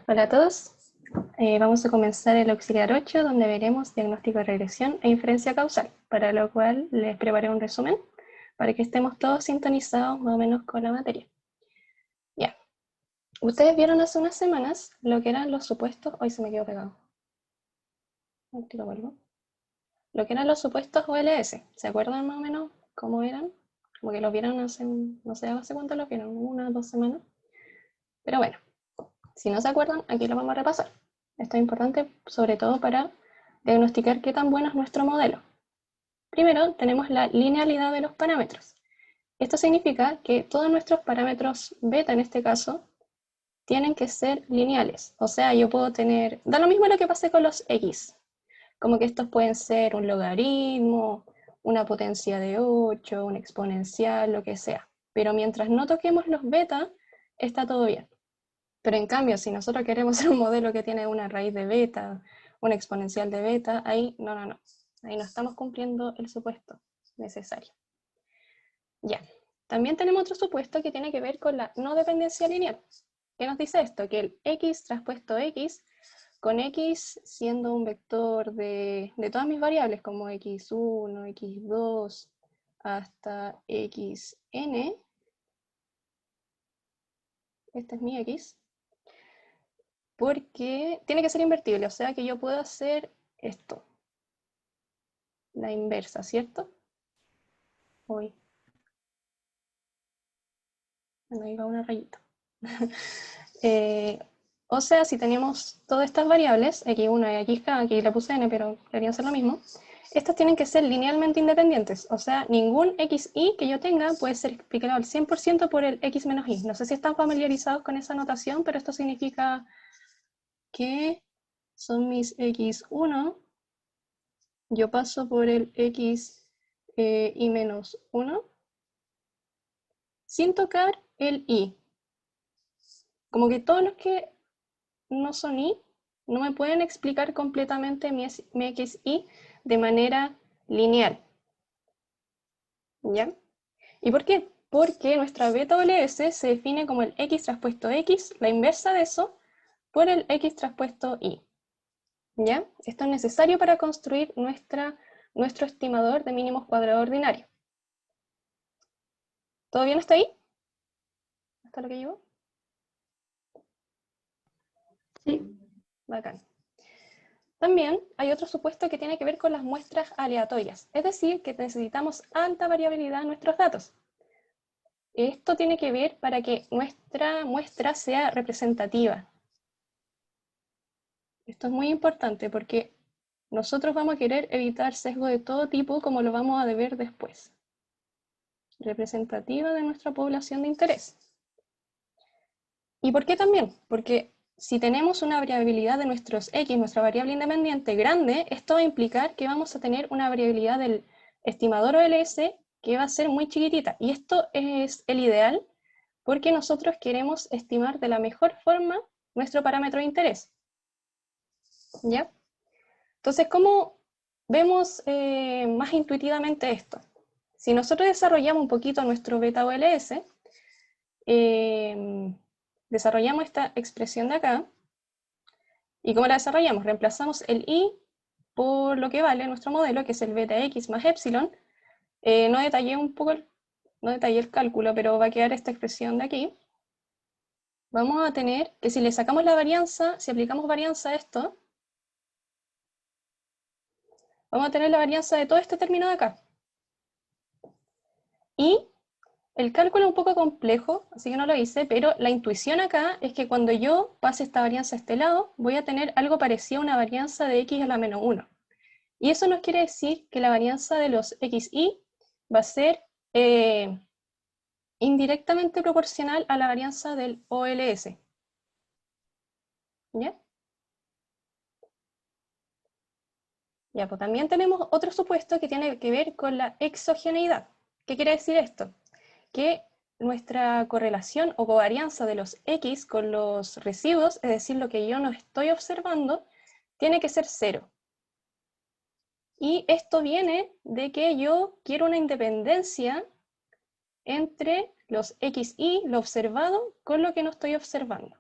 Hola a todos. Vamos a comenzar el auxiliar 8, donde veremos diagnóstico de regresión e inferencia causal, para lo cual les preparé un resumen para que estemos todos sintonizados más o menos con la materia. Ya. Ustedes vieron hace unas semanas lo que eran los supuestos. Hoy se me quedó pegado. Lo vuelvo. Lo que eran los supuestos OLS. ¿Se acuerdan más o menos cómo eran? Como que los vieron hace, no sé hace cuánto los vieron, 1 o 2 semanas. Pero bueno, si no se acuerdan, aquí lo vamos a repasar. Esto es importante sobre todo para diagnosticar qué tan bueno es nuestro modelo. Primero, tenemos la linealidad de los parámetros. Esto significa que todos nuestros parámetros beta, en este caso, tienen que ser lineales. O sea, yo puedo tener, da lo mismo lo que pase con los x, como que estos pueden ser un logaritmo, una potencia de 8, un exponencial, lo que sea. Pero mientras no toquemos los beta, está todo bien. Pero en cambio, si nosotros queremos hacer un modelo que tiene una raíz de beta, una exponencial de beta, ahí no. Ahí no estamos cumpliendo el supuesto necesario. Ya. También tenemos otro supuesto que tiene que ver con la no dependencia lineal. ¿Qué nos dice esto? Que el x traspuesto x, con x siendo un vector de todas mis variables, como x1, x2, hasta xn, este es mi x, porque tiene que ser invertible, o sea que yo puedo hacer esto, la inversa, ¿cierto? Uy, bueno, ahí va una rayita. O sea, si tenemos todas estas variables, x1 y xk, aquí le puse n, pero deberían ser lo mismo, estas tienen que ser linealmente independientes, o sea, ningún xi que yo tenga puede ser explicado al 100% por el x menos i. No sé si están familiarizados con esa notación, pero esto significa que son mis x1, yo paso por el x i menos 1, sin tocar el i. Como que todos los que no son i no me pueden explicar completamente mi xi de manera lineal. ¿Ya? ¿Y por qué? Porque nuestra beta OLS se define como el x traspuesto x, la inversa de eso, por el x traspuesto y. ¿Ya? Esto es necesario para construir nuestro estimador de mínimos cuadrados ordinario. ¿Todo bien hasta ahí? ¿Hasta lo que llevo? Sí. Bacán. También hay otro supuesto que tiene que ver con las muestras aleatorias, es decir, que necesitamos alta variabilidad en nuestros datos. Esto tiene que ver para que nuestra muestra sea representativa. Esto es muy importante porque nosotros vamos a querer evitar sesgo de todo tipo, como lo vamos a ver después. Representativa de nuestra población de interés. ¿Y por qué también? Porque si tenemos una variabilidad de nuestros x, nuestra variable independiente grande, esto va a implicar que vamos a tener una variabilidad del estimador OLS que va a ser muy chiquitita. Y esto es el ideal porque nosotros queremos estimar de la mejor forma nuestro parámetro de interés. ¿Ya? Entonces, ¿cómo vemos más intuitivamente esto? Si nosotros desarrollamos un poquito nuestro beta OLS, desarrollamos esta expresión de acá, ¿y cómo la desarrollamos? Reemplazamos el i por lo que vale nuestro modelo, que es el beta x más epsilon. No detallé el cálculo, pero va a quedar esta expresión de aquí. Vamos a tener que si le sacamos la varianza, si aplicamos varianza a esto, vamos a tener la varianza de todo este término de acá. Y el cálculo es un poco complejo, así que no lo hice, pero la intuición acá es que cuando yo pase esta varianza a este lado, voy a tener algo parecido a una varianza de x a la menos 1. Y eso nos quiere decir que la varianza de los xi va a ser indirectamente proporcional a la varianza del OLS. ¿Ya? Ya, pues también tenemos otro supuesto que tiene que ver con la exogeneidad. ¿Qué quiere decir esto? Que nuestra correlación o covarianza de los x con los residuos, es decir, lo que yo no estoy observando, tiene que ser 0. Y esto viene de que yo quiero una independencia entre los xi, lo observado, con lo que no estoy observando.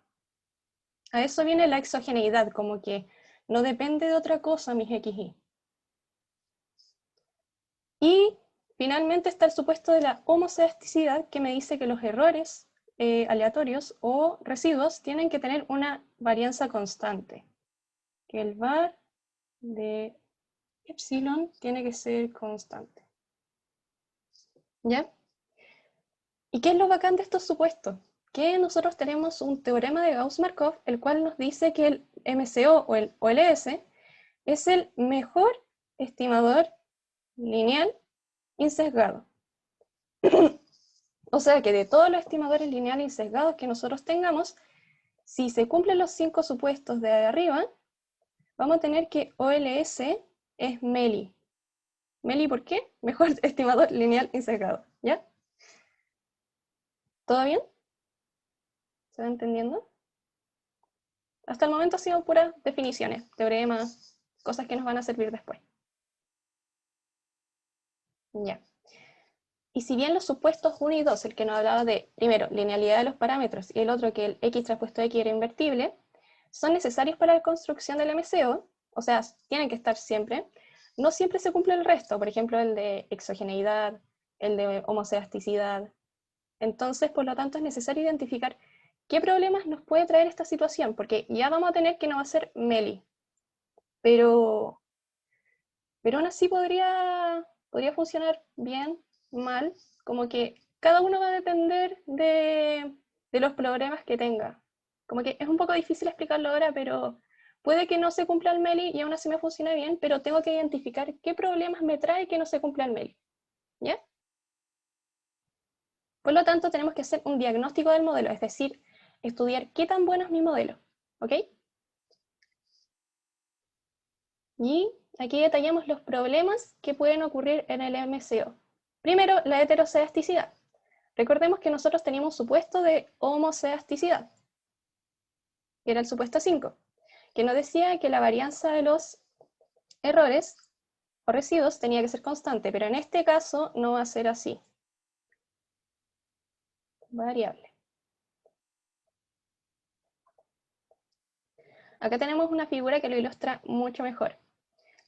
A eso viene la exogeneidad, como que no depende de otra cosa mis XY. Y finalmente está el supuesto de la homoscedasticidad, que me dice que los errores aleatorios o residuos tienen que tener una varianza constante, que el var de epsilon tiene que ser constante. ¿Ya? ¿Y qué es lo bacán de estos supuestos? Que nosotros tenemos un teorema de Gauss-Markov, el cual nos dice que el MCO o el OLS es el mejor estimador lineal insesgado. O sea que de todos los estimadores lineales insesgados que nosotros tengamos, si se cumplen los 5 supuestos de arriba, vamos a tener que OLS es MELI. ¿MELI por qué? Mejor estimador lineal insesgado. ¿Ya? ¿Todo bien? ¿Se va entendiendo? Hasta el momento han sido puras definiciones, teoremas, cosas que nos van a servir después. Ya. Y si bien los supuestos 1 y 2, el que nos hablaba de, primero, linealidad de los parámetros y el otro que el x transpuesto x era invertible, son necesarios para la construcción del MCO, o sea, tienen que estar siempre, no siempre se cumple el resto, por ejemplo, el de exogeneidad, el de homoscedasticidad. Entonces, por lo tanto, es necesario identificar qué problemas nos puede traer esta situación, porque ya vamos a tener que no va a ser MELI, pero aún así podría funcionar bien, mal, como que cada uno va a depender de los problemas que tenga. Como que es un poco difícil explicarlo ahora, pero puede que no se cumpla el MELI y aún así me funcione bien, pero tengo que identificar qué problemas me trae que no se cumpla el MELI. ¿Ya? Por lo tanto, tenemos que hacer un diagnóstico del modelo, es decir, estudiar qué tan bueno es mi modelo. ¿Ok? Y aquí detallamos los problemas que pueden ocurrir en el MCO. Primero, la heteroscedasticidad. Recordemos que nosotros teníamos un supuesto de homoscedasticidad, que era el supuesto 5, que nos decía que la varianza de los errores o residuos tenía que ser constante, pero en este caso no va a ser así. Variable. Acá tenemos una figura que lo ilustra mucho mejor.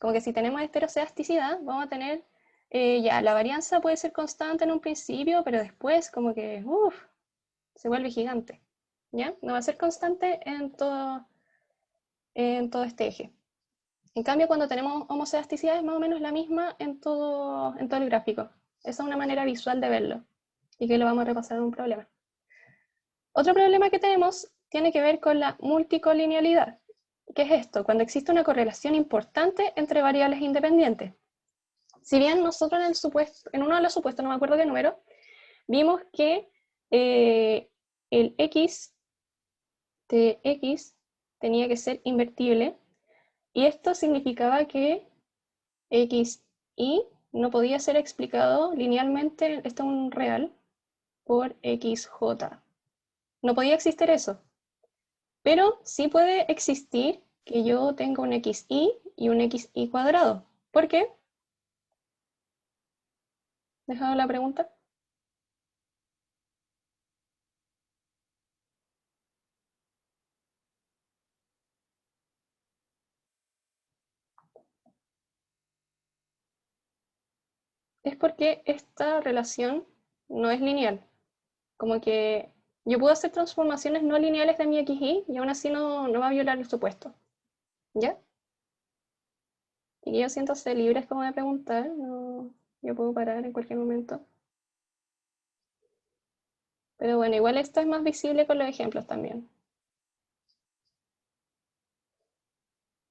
Como que si tenemos heteroscedasticidad, vamos a tener, ya, la varianza puede ser constante en un principio, pero después como que, se vuelve gigante. ¿Ya? No va a ser constante en todo este eje. En cambio, cuando tenemos homoscedasticidad es más o menos la misma en todo el gráfico. Esa es una manera visual de verlo y que lo vamos a repasar en un problema. Otro problema que tenemos tiene que ver con la multicolinealidad. ¿Qué es esto? Cuando existe una correlación importante entre variables independientes. Si bien nosotros en uno de los supuestos, no me acuerdo qué número, vimos que el x de x tenía que ser invertible, y esto significaba que xy no podía ser explicado linealmente, esto es un real, por xj. No podía existir eso, pero sí puede existir que yo tenga un xy y un xy cuadrado. ¿Por qué? ¿Dejado la pregunta? Es porque esta relación no es lineal. Como que yo puedo hacer transformaciones no lineales de mi xy y aún así no va a violar el supuesto. ¿Ya? Y yo siéntose libres como de preguntar, no, yo puedo parar en cualquier momento. Pero bueno, igual esto es más visible con los ejemplos también.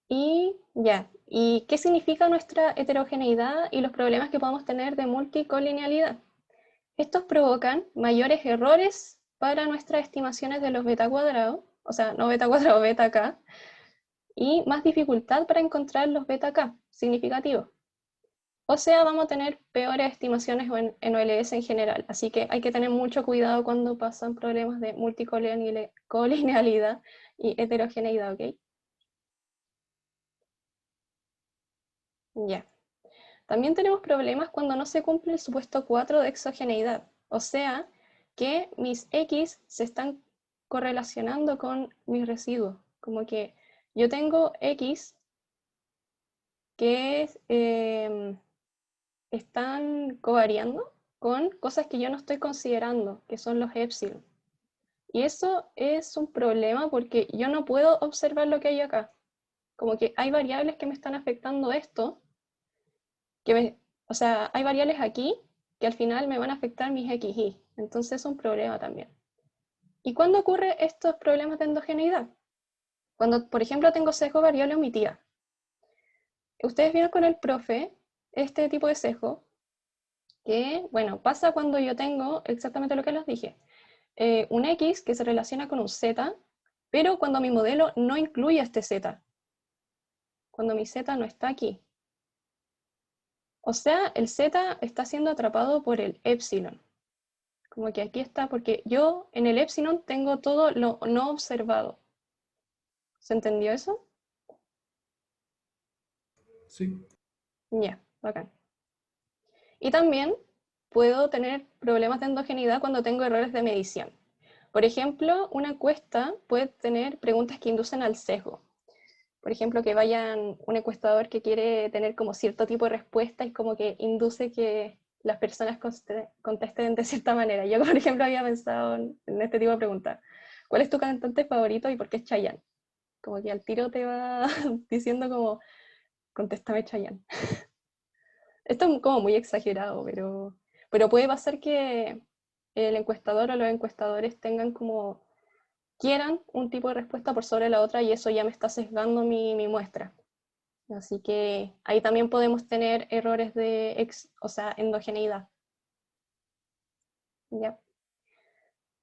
Y ya, ¿y qué significa nuestra heterogeneidad y los problemas que podemos tener de multicolinealidad? Estos provocan mayores errores para nuestras estimaciones de los beta cuadrados, o sea, no beta cuadrado, beta k, y más dificultad para encontrar los beta k significativos. O sea, vamos a tener peores estimaciones en OLS en general, así que hay que tener mucho cuidado cuando pasan problemas de multicolinealidad y heterogeneidad, ¿ok? Ya. También tenemos problemas cuando no se cumple el supuesto 4 de exogeneidad, o sea, que mis X se están correlacionando con mis residuos. Como que yo tengo X que están covariando con cosas que yo no estoy considerando, que son los épsilon. Y eso es un problema porque yo no puedo observar lo que hay acá. Como que hay variables que me están afectando esto, o sea, hay variables aquí que al final me van a afectar mis XY. Entonces es un problema también. ¿Y cuándo ocurre estos problemas de endogeneidad? Cuando, por ejemplo, tengo sesgo variable omitida. Ustedes vieron con el profe este tipo de sesgo, que, bueno, pasa cuando yo tengo exactamente lo que les dije. Un X que se relaciona con un Z, pero cuando mi modelo no incluye este Z. Cuando mi Z no está aquí. O sea, el Z está siendo atrapado por el epsilon. Como que aquí está, porque yo en el epsilon tengo todo lo no observado. ¿Se entendió eso? Sí. Ya, bacán. Y también puedo tener problemas de endogeneidad cuando tengo errores de medición. Por ejemplo, una encuesta puede tener preguntas que inducen al sesgo. Por ejemplo, que vayan un encuestador que quiere tener como cierto tipo de respuesta y como que induce que las personas contesten de cierta manera. Yo, por ejemplo, había pensado en este tipo de preguntas. ¿Cuál es tu cantante favorito y por qué es Chayanne? Como que al tiro te va diciendo como, contéstame Chayanne. Esto es como muy exagerado, pero puede pasar que el encuestador o los encuestadores tengan como, quieran un tipo de respuesta por sobre la otra y eso ya me está sesgando mi muestra. Así que ahí también podemos tener errores de o sea, endogeneidad. Ya,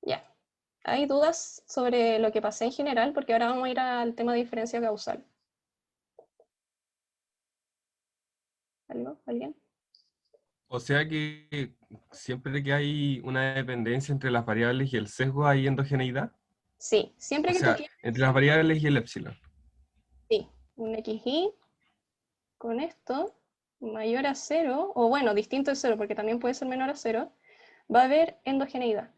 ya. ¿Hay dudas sobre lo que pasé en general? Porque ahora vamos a ir al tema de diferencia causal. ¿Algo? ¿Alguien? O sea que siempre que hay una dependencia entre las variables y el sesgo hay endogeneidad. Sí, siempre O que tú sea, tienes, entre las variables y el epsilon. sí, un XY con esto mayor a 0, o bueno, distinto de 0, porque también puede ser menor a 0, va a haber endogeneidad.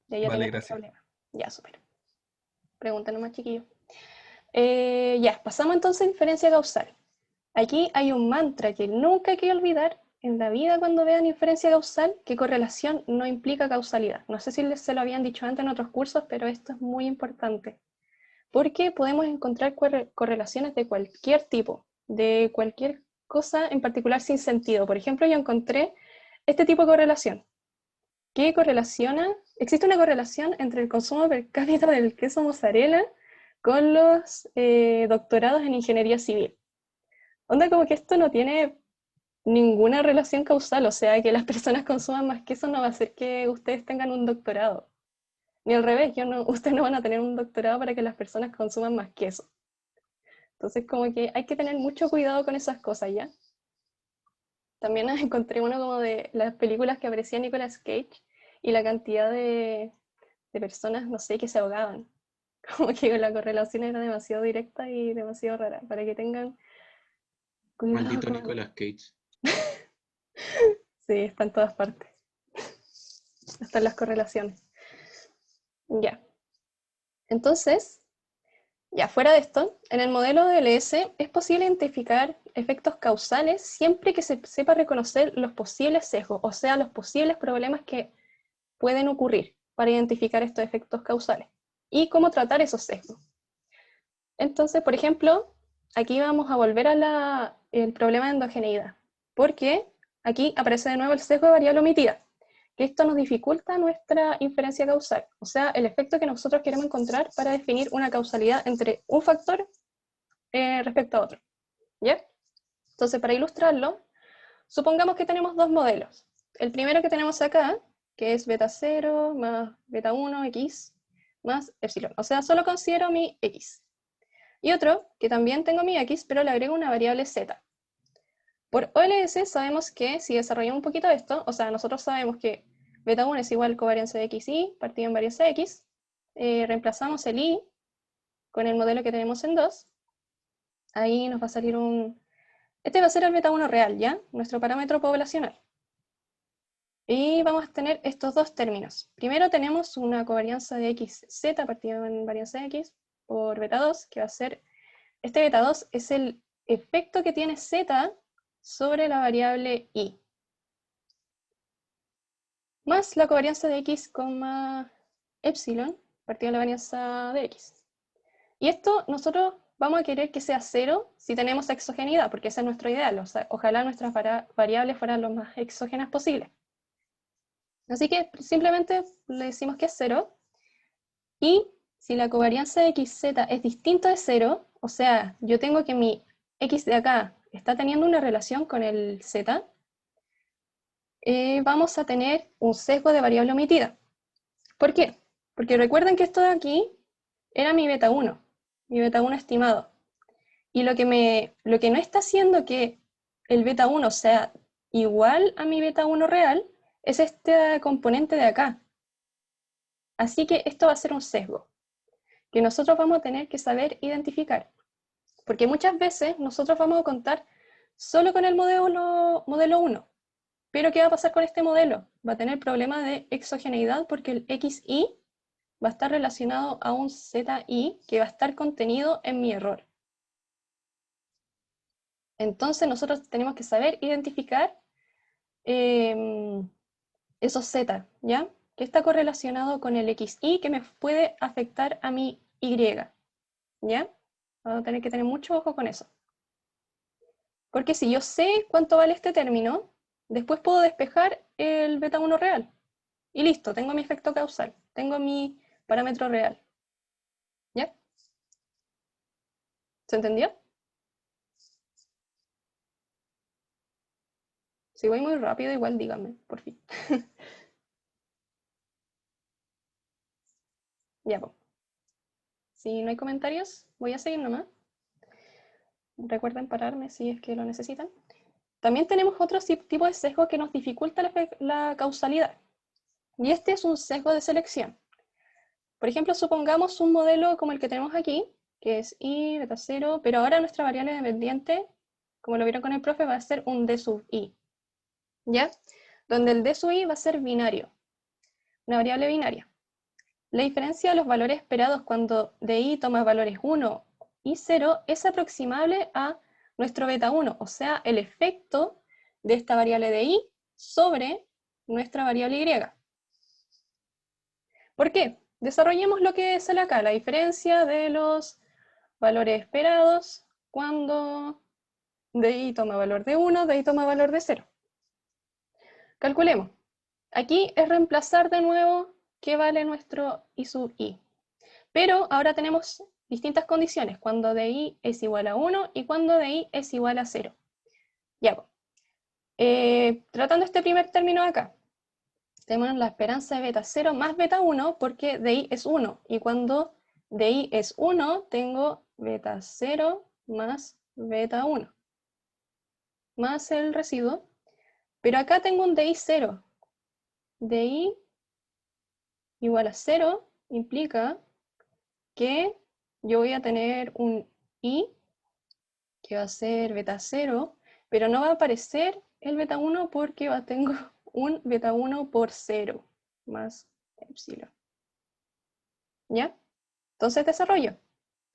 Ya Vale, tenemos el gracias. problema. Ya, súper. Pregunta nomás, chiquillo. Ya, pasamos entonces a inferencia causal. Aquí hay un mantra que nunca hay que olvidar en la vida cuando vean inferencia causal, que correlación no implica causalidad. No sé si se lo habían dicho antes en otros cursos, pero esto es muy importante. Porque podemos encontrar correlaciones de cualquier tipo, de cualquier cosa en particular sin sentido. Por ejemplo, yo encontré este tipo de correlación, que correlaciona, existe una correlación entre el consumo per cápita del queso mozzarella con los doctorados en ingeniería civil. Onda como que esto no tiene ninguna relación causal, o sea, que las personas consuman más queso no va a hacer que ustedes tengan un doctorado. Ni al revés, ustedes no van a tener un doctorado para que las personas consuman más queso. Entonces, como que hay que tener mucho cuidado con esas cosas, ¿ya? También encontré uno como de las películas que aparecía Nicolas Cage y la cantidad de personas, no sé, que se ahogaban. Como que la correlación era demasiado directa y demasiado rara, para que tengan cuidado Maldito con... Nicolas Cage. Sí, está en todas partes, están las correlaciones. Ya, entonces, ya fuera de esto, en el modelo de LS es posible identificar efectos causales siempre que se sepa reconocer los posibles sesgos, o sea, los posibles problemas que pueden ocurrir para identificar estos efectos causales y cómo tratar esos sesgos. Entonces, por ejemplo, aquí vamos a volver a el problema de endogeneidad, porque aquí aparece de nuevo el sesgo de variable omitida, que esto nos dificulta nuestra inferencia causal, o sea, el efecto que nosotros queremos encontrar para definir una causalidad entre un factor respecto a otro. ¿Ya? Entonces, para ilustrarlo, supongamos que tenemos dos modelos. El primero que tenemos acá, que es beta 0 más beta 1, x, más epsilon. O sea, solo considero mi x. Y otro, que también tengo mi x, pero le agrego una variable z. Por OLS sabemos que, si desarrollamos un poquito esto, o sea, nosotros sabemos que beta 1 es igual a covarianza de x y partido en varianza de x, reemplazamos el y con el modelo que tenemos en 2, ahí nos va a salir un... Este va a ser el beta 1 real, ¿ya? Nuestro parámetro poblacional. Y vamos a tener estos dos términos. Primero tenemos una covarianza de xz partido en varianza de x por beta 2, que va a ser, este beta 2 es el efecto que tiene z sobre la variable y, más la covarianza de x, epsilon, partido de la varianza de x. Y esto nosotros vamos a querer que sea 0 si tenemos exogeneidad, porque ese es nuestro ideal. O sea, ojalá nuestras variables fueran lo más exógenas posible. Así que simplemente le decimos que es 0. Y si la covarianza de xz es distinto de 0, o sea, yo tengo que mi x de acá está teniendo una relación con el z, vamos a tener un sesgo de variable omitida. ¿Por qué? Porque recuerden que esto de aquí era mi beta 1 estimado. Y lo que no está haciendo que el beta 1 sea igual a mi beta 1 real es este componente de acá. Así que esto va a ser un sesgo que nosotros vamos a tener que saber identificar. Porque muchas veces nosotros vamos a contar solo con el modelo 1. Pero ¿qué va a pasar con este modelo? Va a tener problemas de exogeneidad porque el xi va a estar relacionado a un zi que va a estar contenido en mi error. Entonces nosotros tenemos que saber identificar esos z, ¿ya? Que está correlacionado con el xi que me puede afectar a mi y, ¿ya? Vamos a tener que tener mucho ojo con eso. Porque si yo sé cuánto vale este término, después puedo despejar el beta 1 real. Y listo, tengo mi efecto causal, tengo mi parámetro real. ¿Ya? ¿Se entendió? Si voy muy rápido, igual díganme, por fin. Ya, pues. Si no hay comentarios, voy a seguir nomás. Recuerden pararme si es que lo necesitan. También tenemos otro tipo de sesgo que nos dificulta la causalidad. Y este es un sesgo de selección. Por ejemplo, supongamos un modelo como el que tenemos aquí, que es i, beta 0, pero ahora nuestra variable dependiente, como lo vieron con el profe, va a ser un d sub i. ¿Ya? Donde el d sub i va a ser binario, una variable binaria. La diferencia de los valores esperados cuando di toma valores 1 y 0 es aproximable a nuestro beta 1, o sea, el efecto de esta variable de i sobre nuestra variable y. ¿Por qué? Desarrollemos lo que sale acá, la diferencia de los valores esperados cuando di toma valor de 1, di toma valor de 0. Calculemos. Aquí es reemplazar de nuevo qué vale nuestro i sub i. Pero ahora tenemos distintas condiciones, cuando di es igual a 1 y cuando di es igual a 0. Ya, tratando este primer término acá, tenemos la esperanza de beta 0 más beta 1 porque di es 1. Y cuando di es 1, tengo beta 0 más beta 1, más el residuo. Pero acá tengo un di 0. Di igual a 0 implica que yo voy a tener un i que va a ser beta 0, pero no va a aparecer el beta 1 porque tengo un beta 1 por 0 más epsilon. ¿Ya? Entonces desarrollo.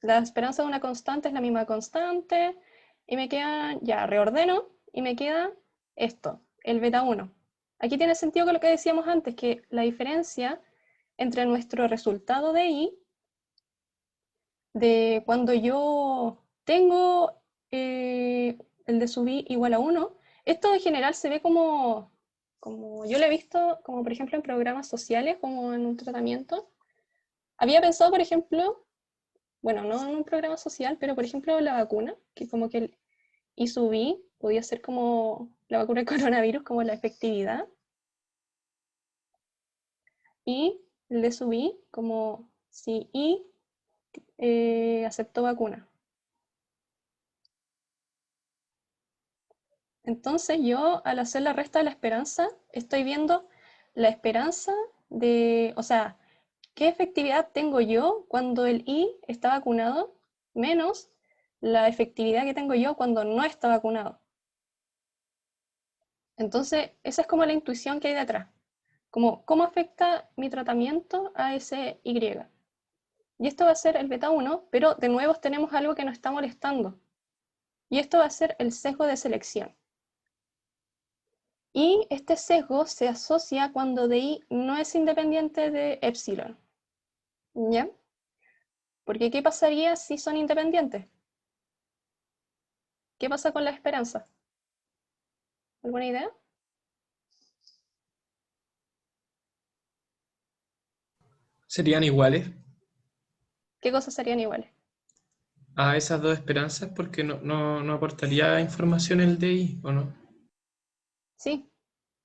La esperanza de una constante es la misma constante y me queda, ya reordeno y me queda esto, el beta 1. Aquí tiene sentido con lo que decíamos antes, que la diferencia entre nuestro resultado de i, de cuando yo tengo el de sub i igual a 1, esto en general se ve como yo lo he visto, como por ejemplo en programas sociales, como en un tratamiento. Había pensado, por ejemplo, bueno, no en un programa social, pero por ejemplo la vacuna, que como que el I sub I podía ser como la vacuna de coronavirus, como la efectividad, y el D sub I como si I aceptó vacuna. Entonces yo, al hacer la resta de la esperanza, estoy viendo la esperanza de, o sea, qué efectividad tengo yo cuando el I está vacunado, menos la efectividad que tengo yo cuando no está vacunado. Entonces, esa es como la intuición que hay detrás. Como, ¿cómo afecta mi tratamiento a ese Y? Y esto va a ser el beta 1, pero de nuevo tenemos algo que nos está molestando. Y esto va a ser el sesgo de selección. Y este sesgo se asocia cuando DI no es independiente de epsilon. ¿Ya? Porque ¿qué pasaría si son independientes? ¿Qué pasa con la esperanza? ¿Alguna idea? ¿Serían iguales ¿Qué cosas serían iguales? a esas dos esperanzas? Porque no aportaría información el DI, ¿o no? Sí,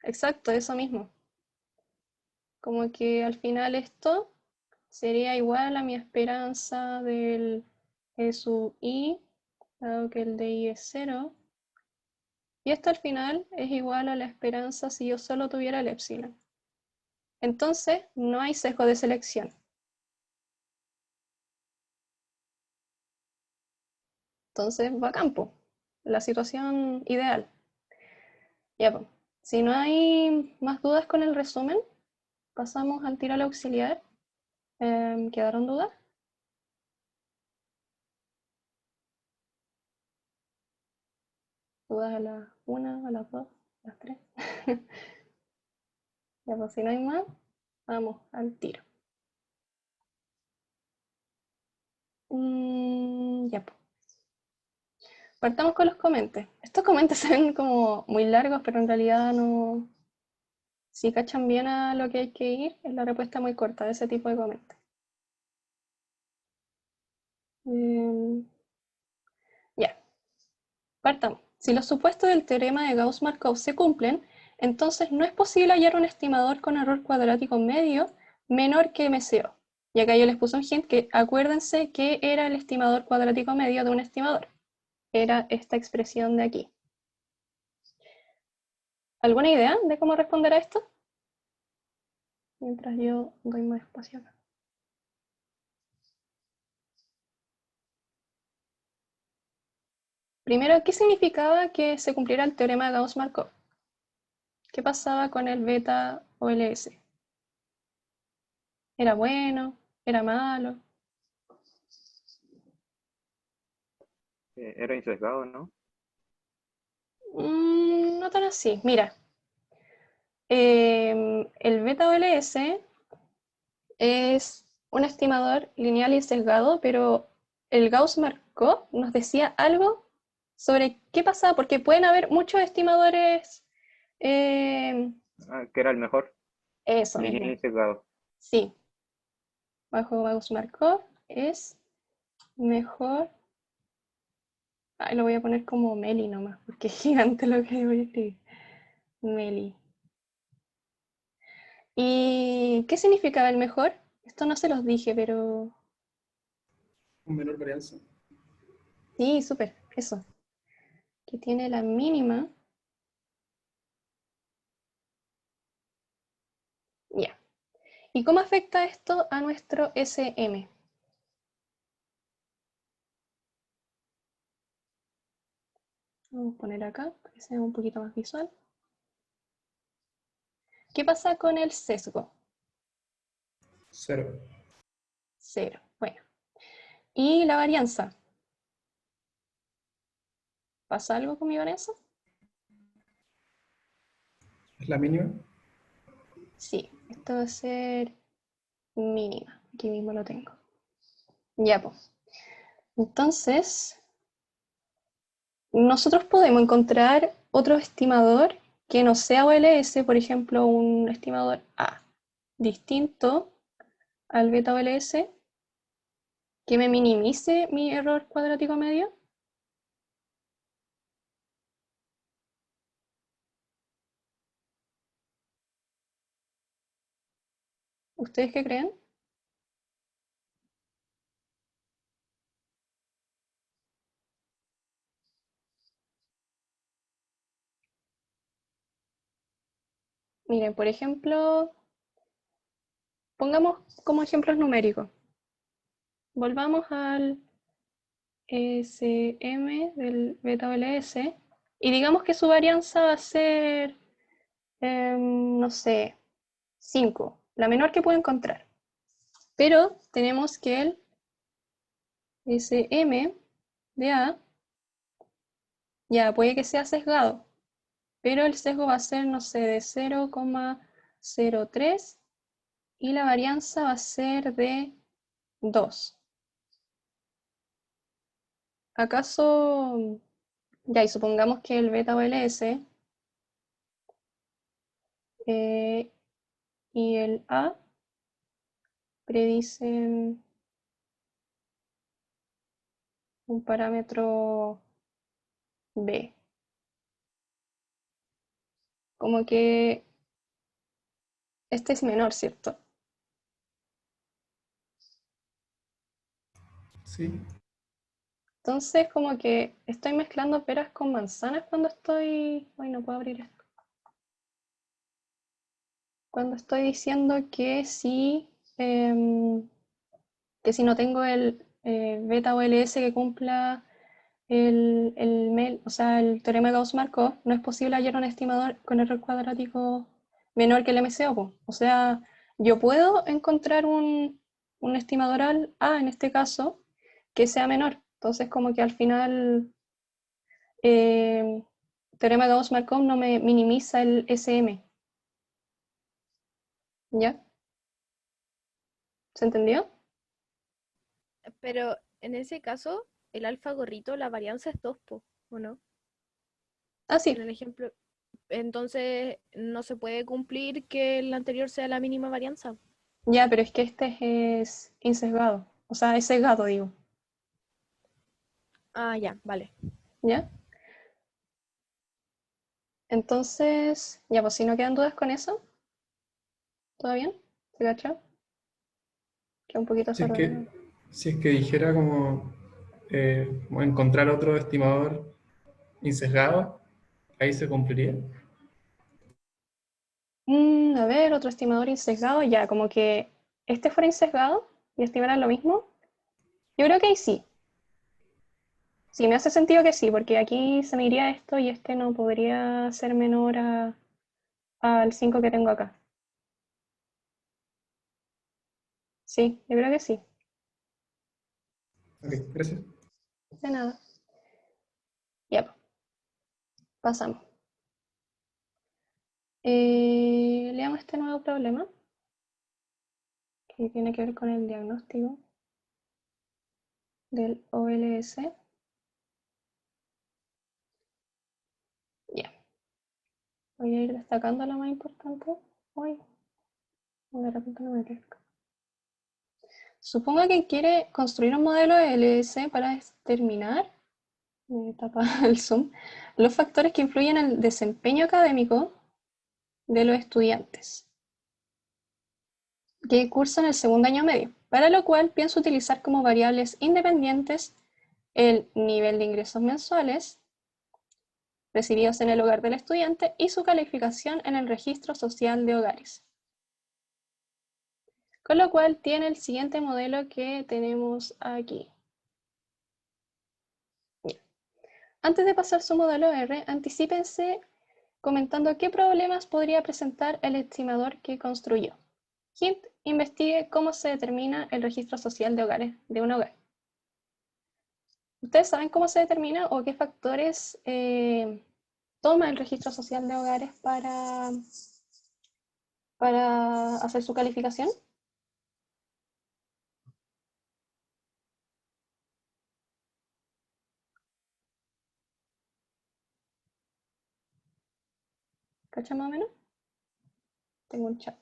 exacto, eso mismo. Como que al final esto sería igual a mi esperanza del E sub I, dado que el de I es 0. Y esto al final es igual a la esperanza si yo solo tuviera el epsilon. Entonces, no hay sesgo de selección. Entonces, va a campo. La situación ideal. Ya, pues. Si no hay más dudas con el resumen, pasamos al tiro al auxiliar. ¿Quedaron dudas? Dudas a las 1, a las 2, a las 3. Ya, pues si no hay más, vamos al tiro. Ya, pues. Partamos con los comentes. Estos comentes se ven como muy largos, pero en realidad no. Si cachan bien a lo que hay que ir, es la respuesta muy corta de ese tipo de comentes. Ya, partamos. Si los supuestos del teorema de Gauss-Markov se cumplen, entonces no es posible hallar un estimador con error cuadrático medio menor que MCO. Y acá yo les puse un hint que acuérdense que era el estimador cuadrático medio de un estimador. Era esta expresión de aquí. ¿Alguna idea de cómo responder a esto? Mientras yo doy más espacio acá. Primero, ¿qué significaba que se cumpliera el teorema de Gauss-Markov? ¿Qué pasaba con el beta OLS? ¿Era bueno? ¿Era malo? Era insesgado, ¿no? No tan así. Mira, el beta OLS es un estimador lineal y sesgado, pero el Gauss-Markov nos decía algo sobre qué pasaba, porque pueden haber muchos estimadores. Que era el mejor, Eso lineal mismo. y sesgado. Sí, bajo Gauss-Markov es mejor. Ay, lo voy a poner como Meli nomás, porque es gigante lo que voy a escribir. Meli. ¿Y qué significaba el mejor? Esto no se los dije, pero Con menor varianza. sí, súper, eso. Que tiene la mínima. Ya. ¿Y cómo afecta esto a nuestro SM? Vamos a poner acá, para que sea un poquito más visual. ¿Qué pasa con el sesgo? 0. 0. Bueno. ¿Y la varianza? ¿Pasa algo con mi varianza? ¿Es la mínima? Sí, esto va a ser mínima. Aquí mismo lo tengo. Ya, pues. Entonces, nosotros podemos encontrar otro estimador que no sea OLS, por ejemplo, un estimador A, distinto al beta OLS, que me minimice mi error cuadrático medio. ¿Ustedes qué creen? Miren, por ejemplo, pongamos como ejemplos numéricos. Volvamos al SM del beta OLS Y digamos que su varianza va a ser, no sé, 5, la menor que puedo encontrar. Pero tenemos que el SM de A ya puede que sea sesgado, pero el sesgo va a ser, no sé, de 0,03 y la varianza va a ser de 2. ¿Acaso, ya, y supongamos que el beta OLS y el A predicen un parámetro B? Como que este es menor, ¿cierto? Sí. Entonces, como que estoy mezclando peras con manzanas cuando estoy... Ay, no puedo abrir esto. Cuando estoy diciendo que si no tengo el beta OLS que cumpla o sea, el teorema de Gauss-Markov, no es posible hallar un estimador con error cuadrático menor que el MCO, po. O sea, yo puedo encontrar un estimador al A, en este caso, que sea menor. Entonces, como que al final, eh, teorema de Gauss-Markov no me minimiza el SM. ¿Ya? ¿Se entendió? Pero en ese caso, el alfa gorrito, la varianza es 2, po, ¿o no? Ah, sí. En el ejemplo. Entonces, no se puede cumplir que el anterior sea la mínima varianza. Ya, pero es que este es insesgado. O sea, es sesgado, digo. Ah, ya, vale. ¿Ya? Entonces, ya, pues si no quedan dudas con eso, ¿todo bien? ¿Se cachó? Queda un poquito Si es desordenado. que, si es que dijera como encontrar otro estimador insesgado, ahí se cumpliría. A ver, otro estimador insesgado, ya, como que este fuera insesgado y estimara lo mismo. Yo creo que ahí sí. Sí, me hace sentido que sí, porque aquí se me iría esto y este no podría ser menor al 5 que tengo acá. Sí, yo creo que sí. Ok, gracias. De nada. Ya, pues, pasamos. Leamos este nuevo problema que tiene que ver con el diagnóstico del OLS. Ya, voy a ir destacando lo más importante. Uy, de repente no me pesca. Suponga que quiere construir un modelo de LS para determinar, me tapa el zoom, los factores que influyen en el desempeño académico de los estudiantes que cursan el segundo año medio, para lo cual pienso utilizar como variables independientes el nivel de ingresos mensuales recibidos en el hogar del estudiante y su calificación en el registro social de hogares. Con lo cual tiene el siguiente modelo que tenemos aquí. Bien. Antes de pasar su modelo R, anticípense comentando qué problemas podría presentar el estimador que construyó. Hint, investigue cómo se determina el registro social de hogares de un hogar. ¿Ustedes saben cómo se determina o qué factores toma el registro social de hogares para hacer su calificación? ¿Cacha más o menos? Tengo un chat.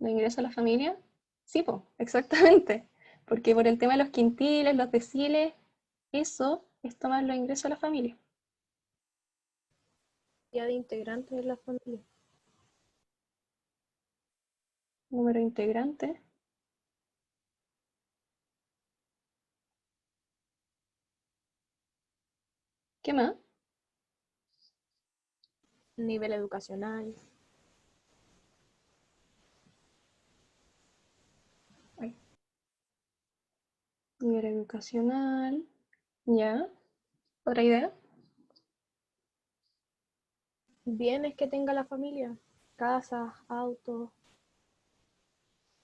¿Lo ingreso a la familia? Sí, pues, exactamente. Porque por el tema de los quintiles, los deciles, eso es tomar los ingresos a la familia. Ya de integrantes de la familia. Número de integrantes. ¿Qué más? Nivel educacional. Ay, nivel educacional. ¿Ya? ¿Otra idea? bienes que tenga la familia, casas, autos.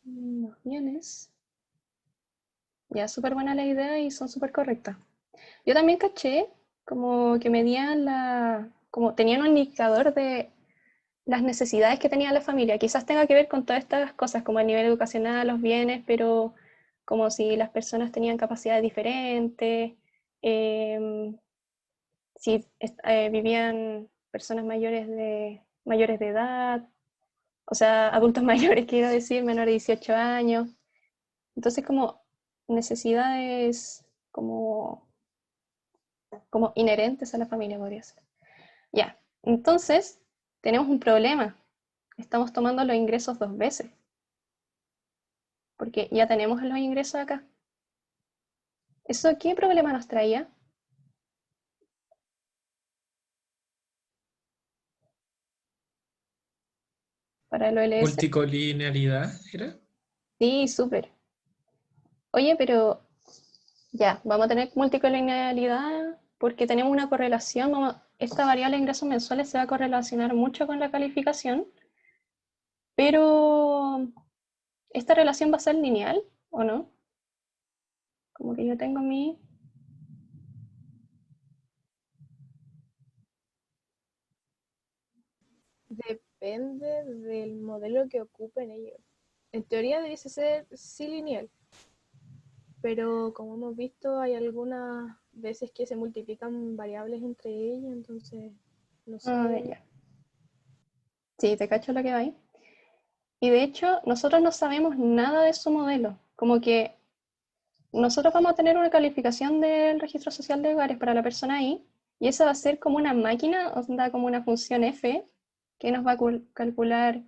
Los bienes. Ya, súper buena la idea y son súper correctas. Yo también caché como que medían como tenían un indicador de las necesidades que tenía la familia. Quizás tenga que ver con todas estas cosas, como el nivel educacional, los bienes, pero como si las personas tenían capacidades diferentes, em, si vivían personas mayores de edad, o sea, adultos mayores, quiero decir, menores de 18 años. Entonces, como necesidades como inherentes a la familia, podría ser. Ya, entonces tenemos un problema. Estamos tomando los ingresos 2 veces, porque ya tenemos los ingresos acá. ¿Eso qué problema nos traía? Para el OLS. Multicolinealidad, ¿era? Sí, súper. Oye, pero ya, vamos a tener multicolonialidad porque tenemos una correlación. Esta variable de ingresos mensuales se va a correlacionar mucho con la calificación, pero ¿esta relación va a ser lineal o no? Como que yo tengo mi... Depende del modelo que ocupen ellos. En teoría debiese ser sí lineal, pero como hemos visto hay algunas veces que se multiplican variables entre ellas, entonces no sé. ya. Sí, te cacho lo que va ahí. Y de hecho, nosotros no sabemos nada de su modelo. Como que nosotros vamos a tener una calificación del registro social de hogares para la persona ahí, y esa va a ser como una máquina, o sea, como una función f, que nos va a calcular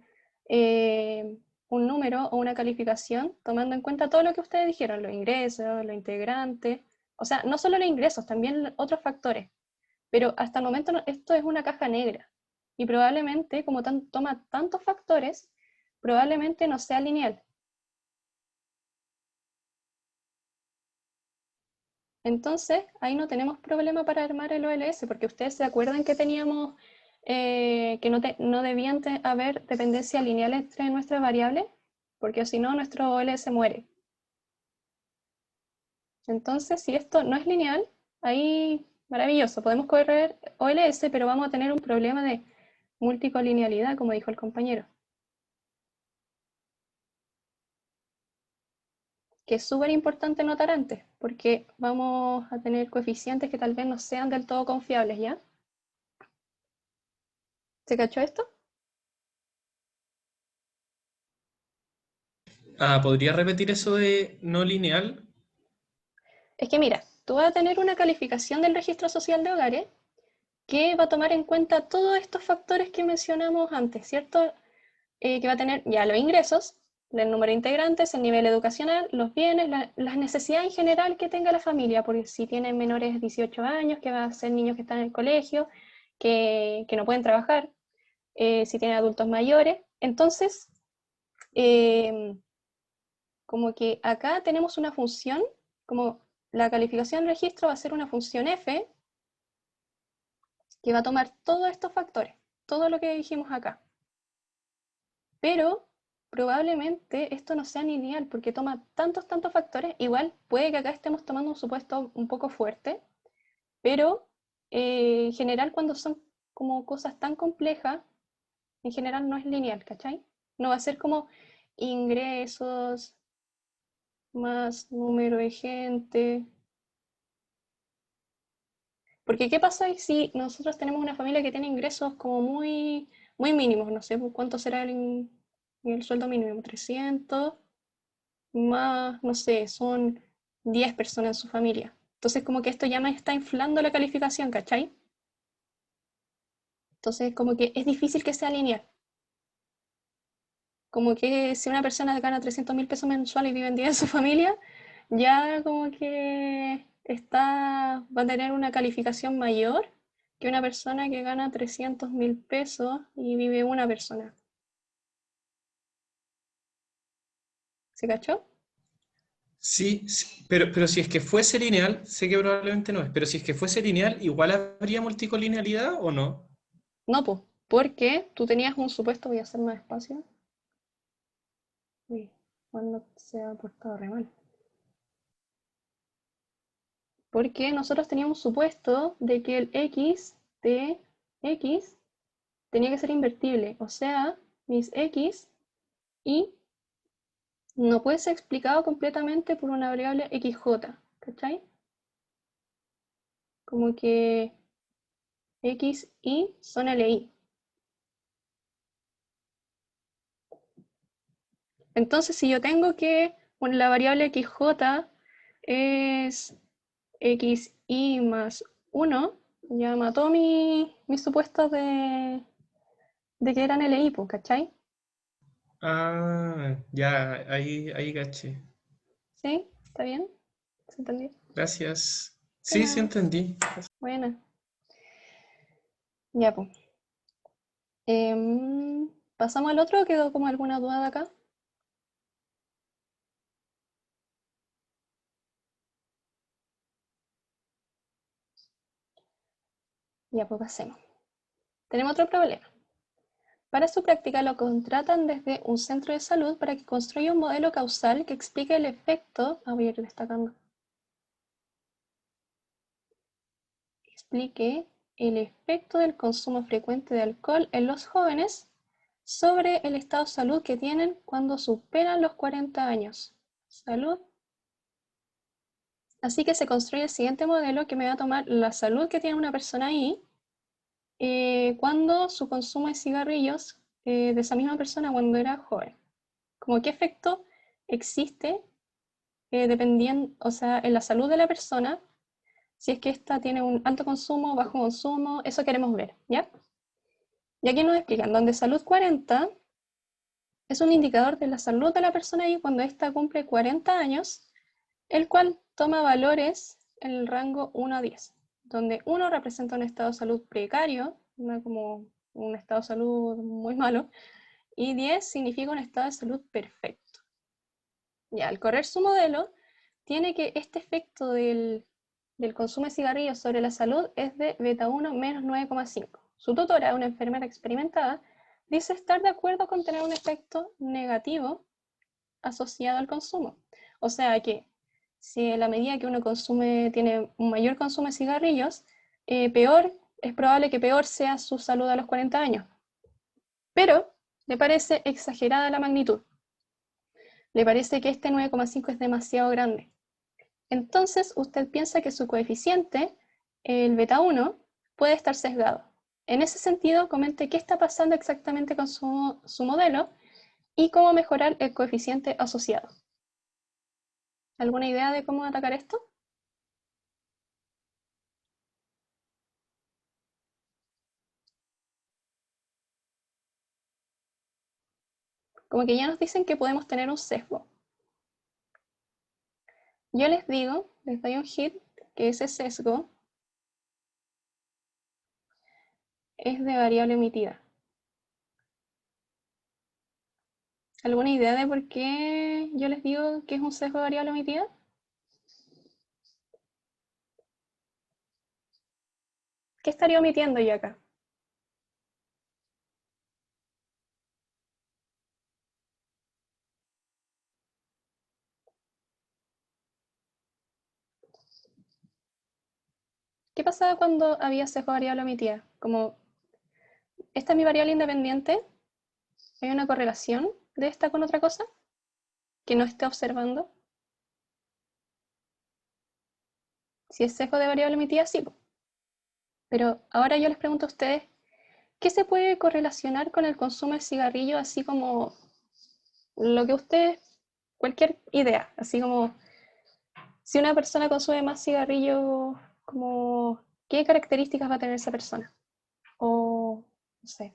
un número o una calificación, tomando en cuenta todo lo que ustedes dijeron, los ingresos, los integrantes, o sea, no solo los ingresos, también otros factores. Pero hasta el momento esto es una caja negra, y probablemente, como toma tantos factores, probablemente no sea lineal. Entonces, ahí no tenemos problema para armar el OLS, porque ustedes se acuerdan que teníamos que no debían haber dependencia lineal entre nuestras variables, porque si no, nuestro OLS muere. Entonces, si esto no es lineal, ahí maravilloso, podemos correr OLS, pero vamos a tener un problema de multicolinealidad, como dijo el compañero, que es súper importante notar antes, porque vamos a tener coeficientes que tal vez no sean del todo confiables, ¿ya? ¿Se cachó esto? Ah, ¿podría repetir eso de no lineal? Es que mira, tú vas a tener una calificación del registro social de hogares que va a tomar en cuenta todos estos factores que mencionamos antes, ¿cierto? Que va a tener ya los ingresos, el número de integrantes, el nivel educacional, los bienes, las necesidades en general que tenga la familia, porque si tienen menores de 18 años, que va a ser niños que están en el colegio, que no pueden trabajar, si tienen adultos mayores. Entonces, eh, como que acá tenemos una función, como la calificación del registro va a ser una función f que va a tomar todos estos factores, todo lo que dijimos acá. Pero probablemente esto no sea lineal porque toma tantos factores. Igual puede que acá estemos tomando un supuesto un poco fuerte, pero en general cuando son como cosas tan complejas, en general no es lineal, ¿cachai? No va a ser como ingresos más número de gente. Porque ¿qué pasa si nosotros tenemos una familia que tiene ingresos como muy mínimos? No sé, pues, ¿cuánto será el sueldo mínimo? 300 más, no sé, son 10 personas en su familia. Entonces como que esto ya me está inflando la calificación, ¿cachai? Entonces como que es difícil que sea lineal. Como que si una persona gana 300.000 pesos mensuales y vive en 10 en su familia, ya como que va a tener una calificación mayor que una persona que gana 300.000 pesos y vive una persona. ¿Se cachó? Sí, sí, pero si es que fuese lineal, sé que probablemente no es, pero si es que fuese lineal, ¿igual habría multicolinealidad o no? No, pues. Porque tú tenías un supuesto, voy a hacer más espacio. Uy, cuando se ha portado re mal. Porque nosotros teníamos un supuesto de que el x de x tenía que ser invertible. O sea, mis x y no puede ser explicado completamente por una variable xj. ¿Cachai? Como que x y son li. Entonces, si yo tengo que la variable xj es xi más 1, ya mató mis supuestos de que eran li, pues, ¿cachai? Ah, ya, ahí caché. ¿Sí? ¿Está bien? ¿Se entendió? Gracias. De Sí, sí nada. entendí. Bueno, ya pues. ¿Pasamos al otro o quedó como alguna duda de acá? Ya pues pasemos. Tenemos otro problema. Para su práctica lo contratan desde un centro de salud para que construya un modelo causal que explique el efecto, voy a ir destacando, explique el efecto del consumo frecuente de alcohol en los jóvenes sobre el estado de salud que tienen cuando superan los 40 años. Salud. Así que se construye el siguiente modelo que me va a tomar la salud que tiene una persona ahí cuando su consumo de cigarrillos de esa misma persona cuando era joven. Como qué efecto existe dependiendo, o sea, en la salud de la persona, si es que ésta tiene un alto consumo, bajo consumo, eso queremos ver, ¿ya? Y aquí nos explican, donde salud 40 es un indicador de la salud de la persona y cuando ésta cumple 40 años, el cual toma valores en el rango 1 a 10, donde 1 representa un estado de salud precario, no como un estado de salud muy malo, y 10 significa un estado de salud perfecto. Ya, al correr su modelo, tiene que este efecto del consumo de cigarrillos sobre la salud es de beta 1 menos 9,5. Su tutora, una enfermera experimentada, dice estar de acuerdo con tener un efecto negativo asociado al consumo. O sea que si a la medida que uno consume, tiene un mayor consumo de cigarrillos, es probable que peor sea su salud a los 40 años. Pero le parece exagerada la magnitud. Le parece que este 9,5 es demasiado grande. Entonces usted piensa que su coeficiente, el beta 1, puede estar sesgado. En ese sentido, comente qué está pasando exactamente con su modelo y cómo mejorar el coeficiente asociado. ¿Alguna idea de cómo atacar esto? Como que ya nos dicen que podemos tener un sesgo. Yo les digo, les doy un hit, que ese sesgo es de variable omitida. ¿Alguna idea de por qué yo les digo que es un sesgo de variable omitida? ¿Qué estaría omitiendo yo acá? ¿Qué pasaba cuando había sesgo de variable omitida? Como, esta es mi variable independiente, hay una correlación de esta con otra cosa que no esté observando. Si es sesgo de variable omitida, sí. Pero ahora yo les pregunto a ustedes, ¿qué se puede correlacionar con el consumo de cigarrillo así como lo que ustedes, cualquier idea, así como si una persona consume más cigarrillo, como, ¿qué características va a tener esa persona? O, no sé.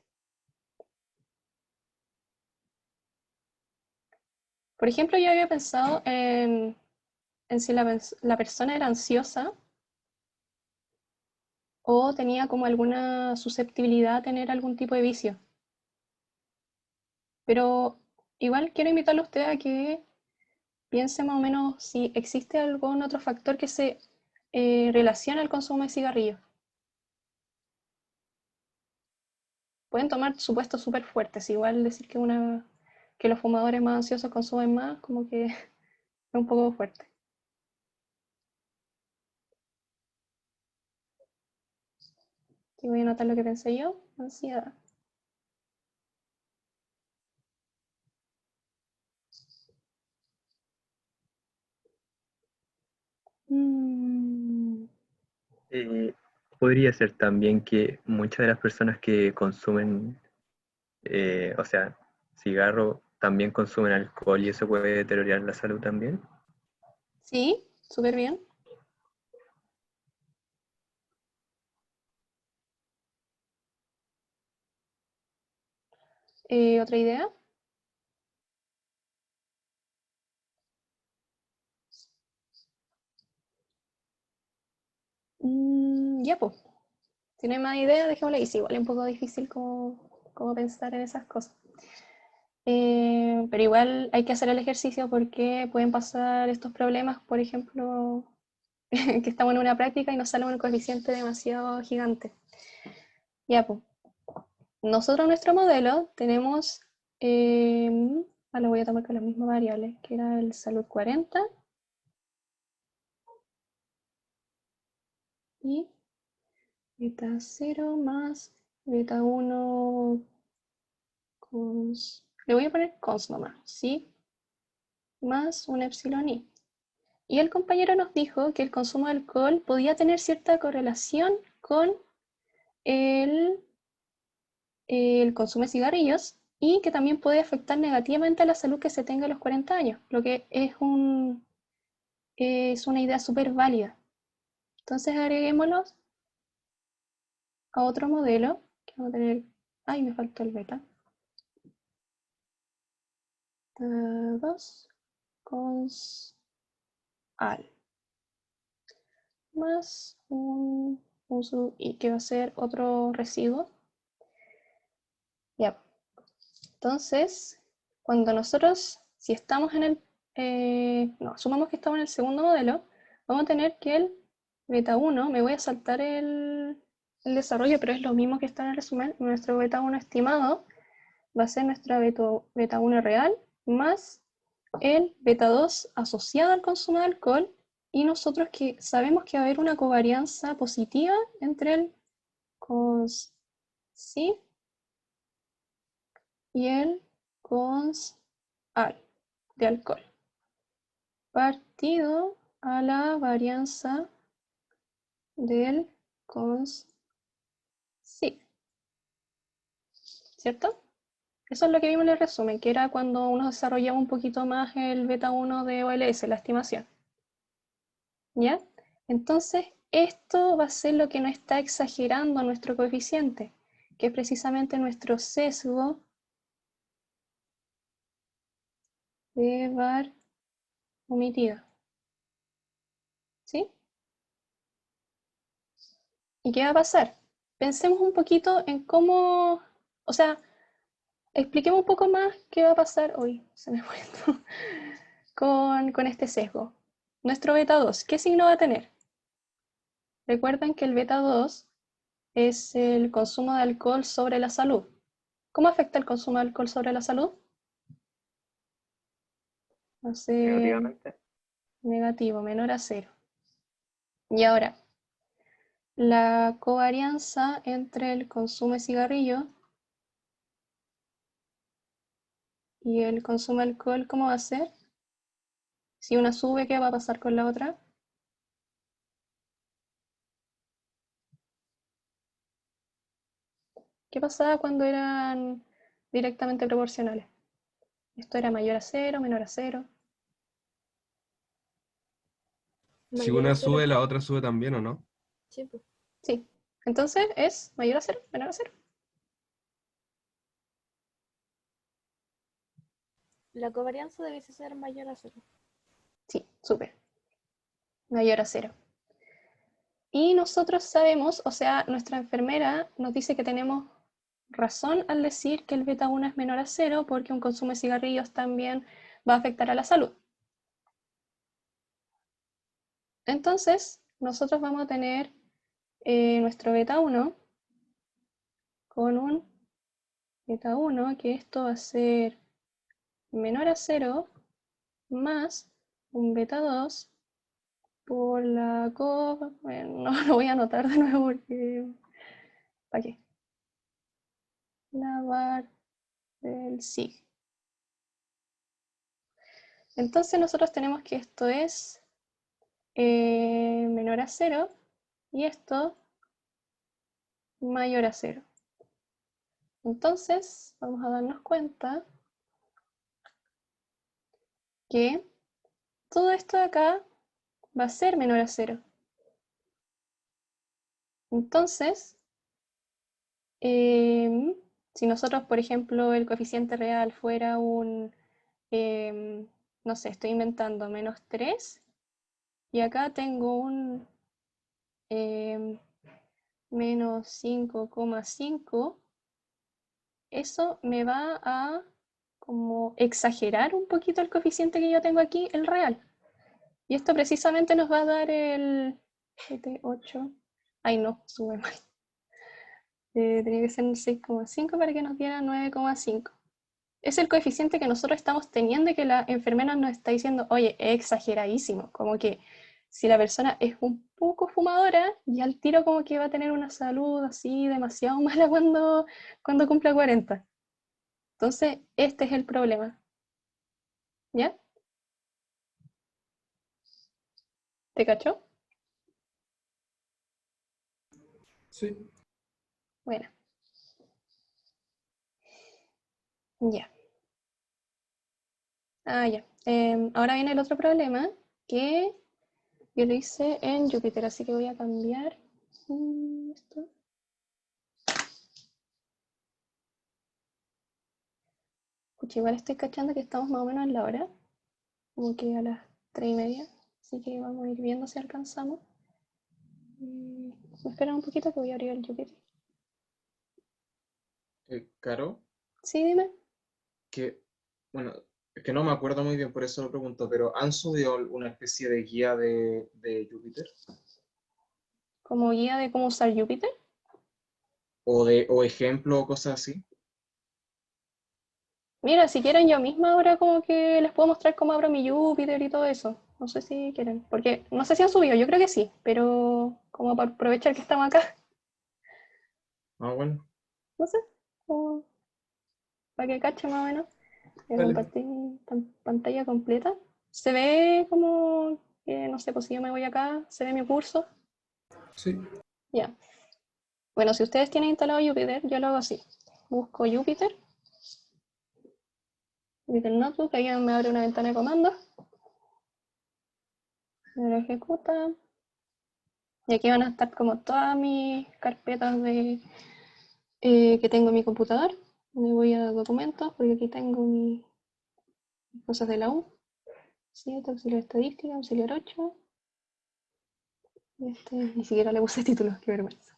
Por ejemplo, yo había pensado en si la persona era ansiosa o tenía como alguna susceptibilidad a tener algún tipo de vicio. Pero igual quiero invitarle a usted a que piense más o menos si existe algún otro factor que se relaciona al consumo de cigarrillos. pueden tomar supuestos súper fuertes. Igual decir que los fumadores más ansiosos consumen más, como que es un poco fuerte. Aquí voy a anotar lo que pensé yo, ansiedad. Podría ser también que muchas de las personas que consumen, o sea, cigarro, también consumen alcohol y eso puede deteriorar la salud también. Sí, súper bien. ¿Otra idea? Ya, pues. Si no hay más ideas, dejémosla ahí. Sí, igual es un poco difícil como pensar en esas cosas. Pero igual hay que hacer el ejercicio porque pueden pasar estos problemas, por ejemplo, que estamos en una práctica y nos sale un coeficiente demasiado gigante. Ya, pues. Nosotros en nuestro modelo tenemos, lo voy a tomar con las mismas variables, que era el salud 40 y beta 0 más beta 1 le voy a poner cons nomás, ¿sí? Más un epsilon i. Y el compañero nos dijo que el consumo de alcohol podía tener cierta correlación con el consumo de cigarrillos y que también puede afectar negativamente a la salud que se tenga a los 40 años, lo que es una idea súper válida. Entonces agreguémoslos a otro modelo, que vamos a tener, ay, me faltó el beta. 2 cons al más un sub i, que va a ser otro residuo. Ya. Entonces, cuando nosotros, si estamos en no, sumamos que estamos en el segundo modelo, vamos a tener que el beta 1, me voy a saltar el desarrollo, pero es lo mismo que está en el resumen, nuestro beta 1 estimado va a ser nuestra beta 1 real más el beta 2 asociado al consumo de alcohol, y nosotros que sabemos que va a haber una covarianza positiva entre el cons sí y el cons al de alcohol partido a la varianza del cons sí, ¿cierto? Eso es lo que vimos en el resumen, que era cuando uno desarrollaba un poquito más el beta 1 de OLS, la estimación. ¿Ya? Entonces, esto va a ser lo que nos está exagerando nuestro coeficiente, que es precisamente nuestro sesgo de var omitido. ¿Sí? ¿Y qué va a pasar? Pensemos un poquito en cómo, o sea, expliquemos un poco más qué va a pasar hoy, se me fue esto, con este sesgo. Nuestro beta 2, ¿qué signo va a tener? Recuerden que el beta 2 es el consumo de alcohol sobre la salud. ¿Cómo afecta el consumo de alcohol sobre la salud? Va a ser Negativamente. negativo, menor a 0. Y ahora, la covarianza entre el consumo de cigarrillo y el consumo de alcohol, ¿cómo va a ser? Si una sube, ¿qué va a pasar con la otra? ¿Qué pasaba cuando eran directamente proporcionales? Esto era mayor a 0, menor a 0. Si Mayor a una cero. sube, la otra sube también, ¿o no? Sí, pues. Sí. Entonces es mayor a 0, menor a 0. La covarianza debe ser mayor a 0. Sí, súper. Mayor a 0. Y nosotros sabemos, o sea, nuestra enfermera nos dice que tenemos razón al decir que el beta 1 es menor a 0 porque un consumo de cigarrillos también va a afectar a la salud. Entonces, nosotros vamos a tener nuestro beta 1 con un beta 1, que esto va a ser menor a 0 más un beta 2 por la bueno, no lo voy a anotar de nuevo porque ¿para qué? La var del sig. Entonces nosotros tenemos que esto es menor a 0 y esto mayor a 0. Entonces vamos a darnos cuenta que todo esto de acá va a ser menor a 0. Entonces, si nosotros, por ejemplo, el coeficiente real fuera un, no sé, estoy inventando, menos 3, y acá tengo un menos 5,5, eso me va a como exagerar un poquito el coeficiente que yo tengo aquí, el real. Y esto precisamente nos va a dar el 7, 8. Ay, no, sube mal. Tenía que ser un 6,5 para que nos diera 9,5. Es el coeficiente que nosotros estamos teniendo y que la enfermera nos está diciendo, oye, es exageradísimo. Como que si la persona es un poco fumadora, y al tiro como que va a tener una salud así demasiado mala cuando cumpla 40. Entonces, este es el problema. ¿Ya? ¿Te cachó? Sí. Bueno. Ya. Ah, ya. Ahora viene el otro problema, que yo lo hice en Jupyter, así que voy a cambiar esto. Pucha, igual estoy cachando que estamos más o menos en la hora, como que a las 3:30, así que vamos a ir viendo si alcanzamos. Me esperan un poquito que voy a abrir el Jupyter. Caro, Sí, dime. que, bueno, es que no me acuerdo muy bien, por eso lo pregunto, pero ¿han subido una especie de guía de Jupyter? Como guía de cómo usar Jupyter. O ejemplo o cosas así? Mira, si quieren yo misma ahora como que les puedo mostrar cómo abro mi Jupyter y todo eso. No sé si quieren, porque no sé si han subido, yo creo que sí, pero como para aprovechar que estamos acá, Ah, bueno. no sé, como para que cache más o menos. Voy a Dale. compartir pantalla completa. Se ve como, no sé, pues si yo me voy acá, se ve mi curso. Sí. Ya. Bueno, si ustedes tienen instalado Jupyter, yo lo hago así. Busco Jupyter Notebook, ahí me abre una ventana de comandos. Me lo ejecuta. Y aquí van a estar como todas mis carpetas que tengo en mi computador. Me voy a documentos, porque aquí tengo mis cosas de la U. 7, auxiliar estadística, auxiliar 8. Este, ni siquiera le puse títulos, qué vergüenza.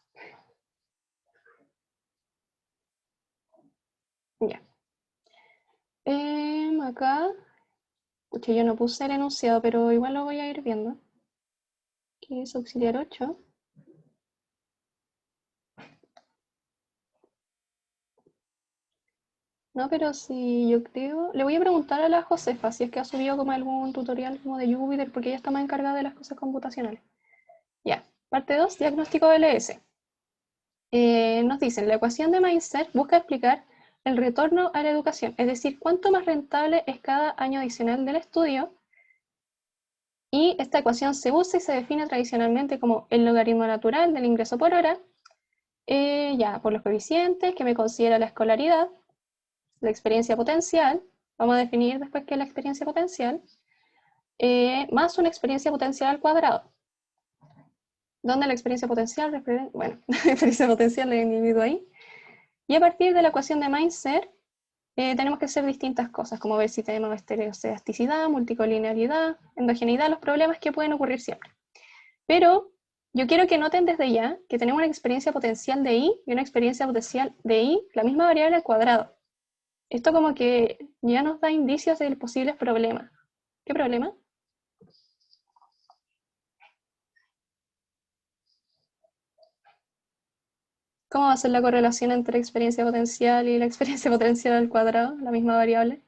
Ya. Acá, pucha, yo no puse el enunciado, pero igual lo voy a ir viendo. Que es auxiliar 8. No, pero si yo creo, le voy a preguntar a la Josefa si es que ha subido como algún tutorial como de Jupyter, porque ella está más encargada de las cosas computacionales. Ya, parte 2, diagnóstico de LS. Nos dicen, la ecuación de Mainzer busca explicar el retorno a la educación, es decir, cuánto más rentable es cada año adicional del estudio. Y esta ecuación se usa y se define tradicionalmente como el logaritmo natural del ingreso por hora, ya por los coeficientes que me considera la escolaridad, la experiencia potencial, vamos a definir después qué es la experiencia potencial, más una experiencia potencial al cuadrado, donde la experiencia potencial, bueno, la experiencia potencial del individuo ahí, y a partir de la ecuación de Mainzer, tenemos que hacer distintas cosas, como ver si tenemos estereoelasticidad, multicolinealidad, endogeneidad, los problemas que pueden ocurrir siempre. Pero yo quiero que noten desde ya que tenemos una experiencia potencial de I y una experiencia potencial de I, la misma variable al cuadrado. Esto como que ya nos da indicios de posibles problemas. ¿Qué problema? ¿Cómo va a ser la correlación entre experiencia potencial y la experiencia potencial al cuadrado, la misma variable?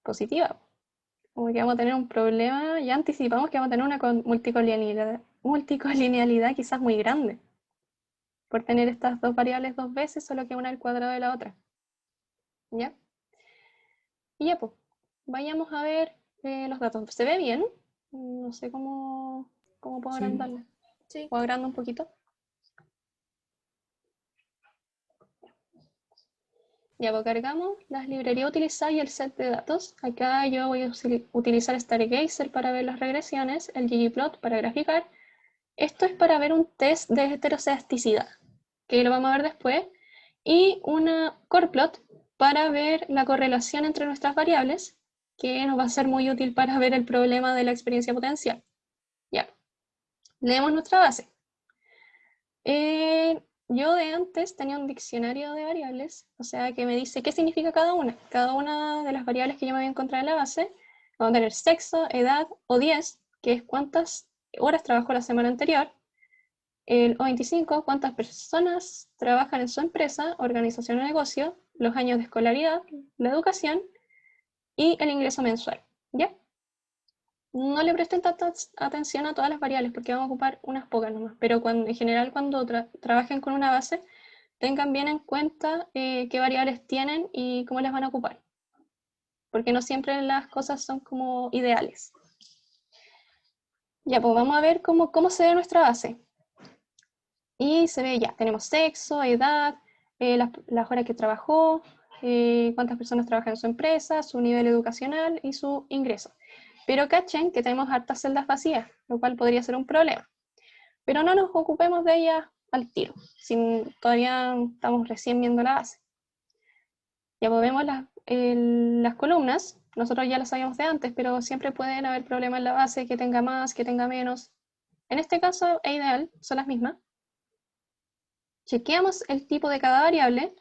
Positiva. Como que vamos a tener un problema, ya anticipamos que vamos a tener una multicolinealidad quizás muy grande, por tener estas dos variables dos veces, solo que una al cuadrado de la otra. ¿Ya? Y ya, pues, vayamos a ver los datos. ¿Se ve bien? No sé cómo puedo Sí. agrandarla. Sí. ¿O agrando un poquito? Ya, pues cargamos las librerías a utilizar y el set de datos. Acá yo voy a utilizar Stargazer para ver las regresiones, el ggplot para graficar. Esto es para ver un test de heterocedasticidad, que lo vamos a ver después, y una chordplot para ver la correlación entre nuestras variables, que nos va a ser muy útil para ver el problema de la experiencia potencial. Ya, leemos nuestra base. Yo de antes tenía un diccionario de variables, o sea que me dice qué significa cada una. Cada una de las variables que yo me voy a encontrar en la base, vamos a tener sexo, edad o 10, que es cuántas horas trabajó la semana anterior. El O25, cuántas personas trabajan en su empresa, organización o negocio, los años de escolaridad, la educación y el ingreso mensual. ¿Ya? No le presten tanta atención a todas las variables porque vamos a ocupar unas pocas nomás, pero en general cuando trabajen con una base, tengan bien en cuenta qué variables tienen y cómo las van a ocupar, porque no siempre las cosas son como ideales. Ya, pues vamos a ver cómo se ve nuestra base. Y se ve ya, tenemos sexo, edad, las horas que trabajó, cuántas personas trabajan en su empresa, su nivel educacional y su ingreso. Pero cachen que tenemos hartas celdas vacías, lo cual podría ser un problema. Pero no nos ocupemos de ellas al tiro, todavía estamos recién viendo la base. Ya vemos las columnas, nosotros ya las sabíamos de antes, pero siempre pueden haber problemas en la base, que tenga más, que tenga menos. En este caso es ideal, son las mismas. Chequeamos el tipo de cada variable,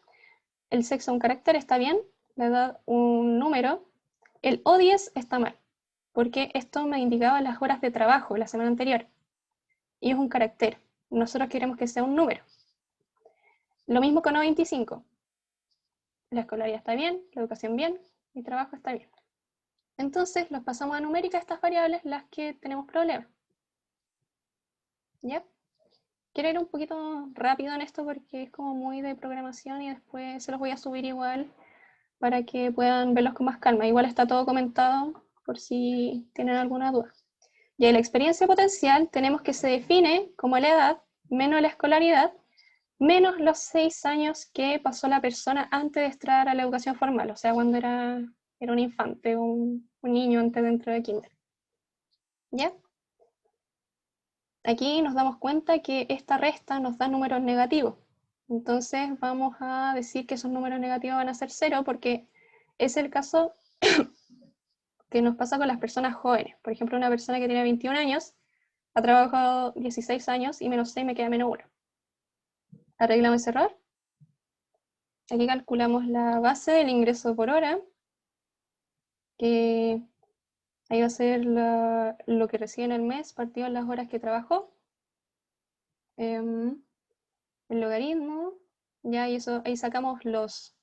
el sexo un carácter está bien, la edad un número, el O10 está mal, porque esto me indicaba las horas de trabajo la semana anterior, y es un carácter, nosotros queremos que sea un número. Lo mismo con O25, la escolaridad está bien, la educación bien, mi trabajo está bien. Entonces los pasamos a numérica estas variables, las que tenemos problemas. ¿Ya? Quiero ir un poquito rápido en esto porque es como muy de programación y después se los voy a subir igual para que puedan verlos con más calma. Igual está todo comentado por si tienen alguna duda. Y en la experiencia potencial tenemos que se define como la edad menos la escolaridad menos los 6 años que pasó la persona antes de entrar a la educación formal, o sea, cuando era un infante, un niño antes de entrar a kinder. ¿Ya? Aquí nos damos cuenta que esta resta nos da números negativos. Entonces vamos a decir que esos números negativos van a ser 0 porque es el caso que nos pasa con las personas jóvenes. Por ejemplo, una persona que tiene 21 años ha trabajado 16 años y menos 6 me queda menos 1. Arreglamos ese error. Aquí calculamos la base del ingreso por hora, que ahí va a ser lo que recibe en el mes partido en las horas que trabajó. El logaritmo, ya, y eso, ahí sacamos los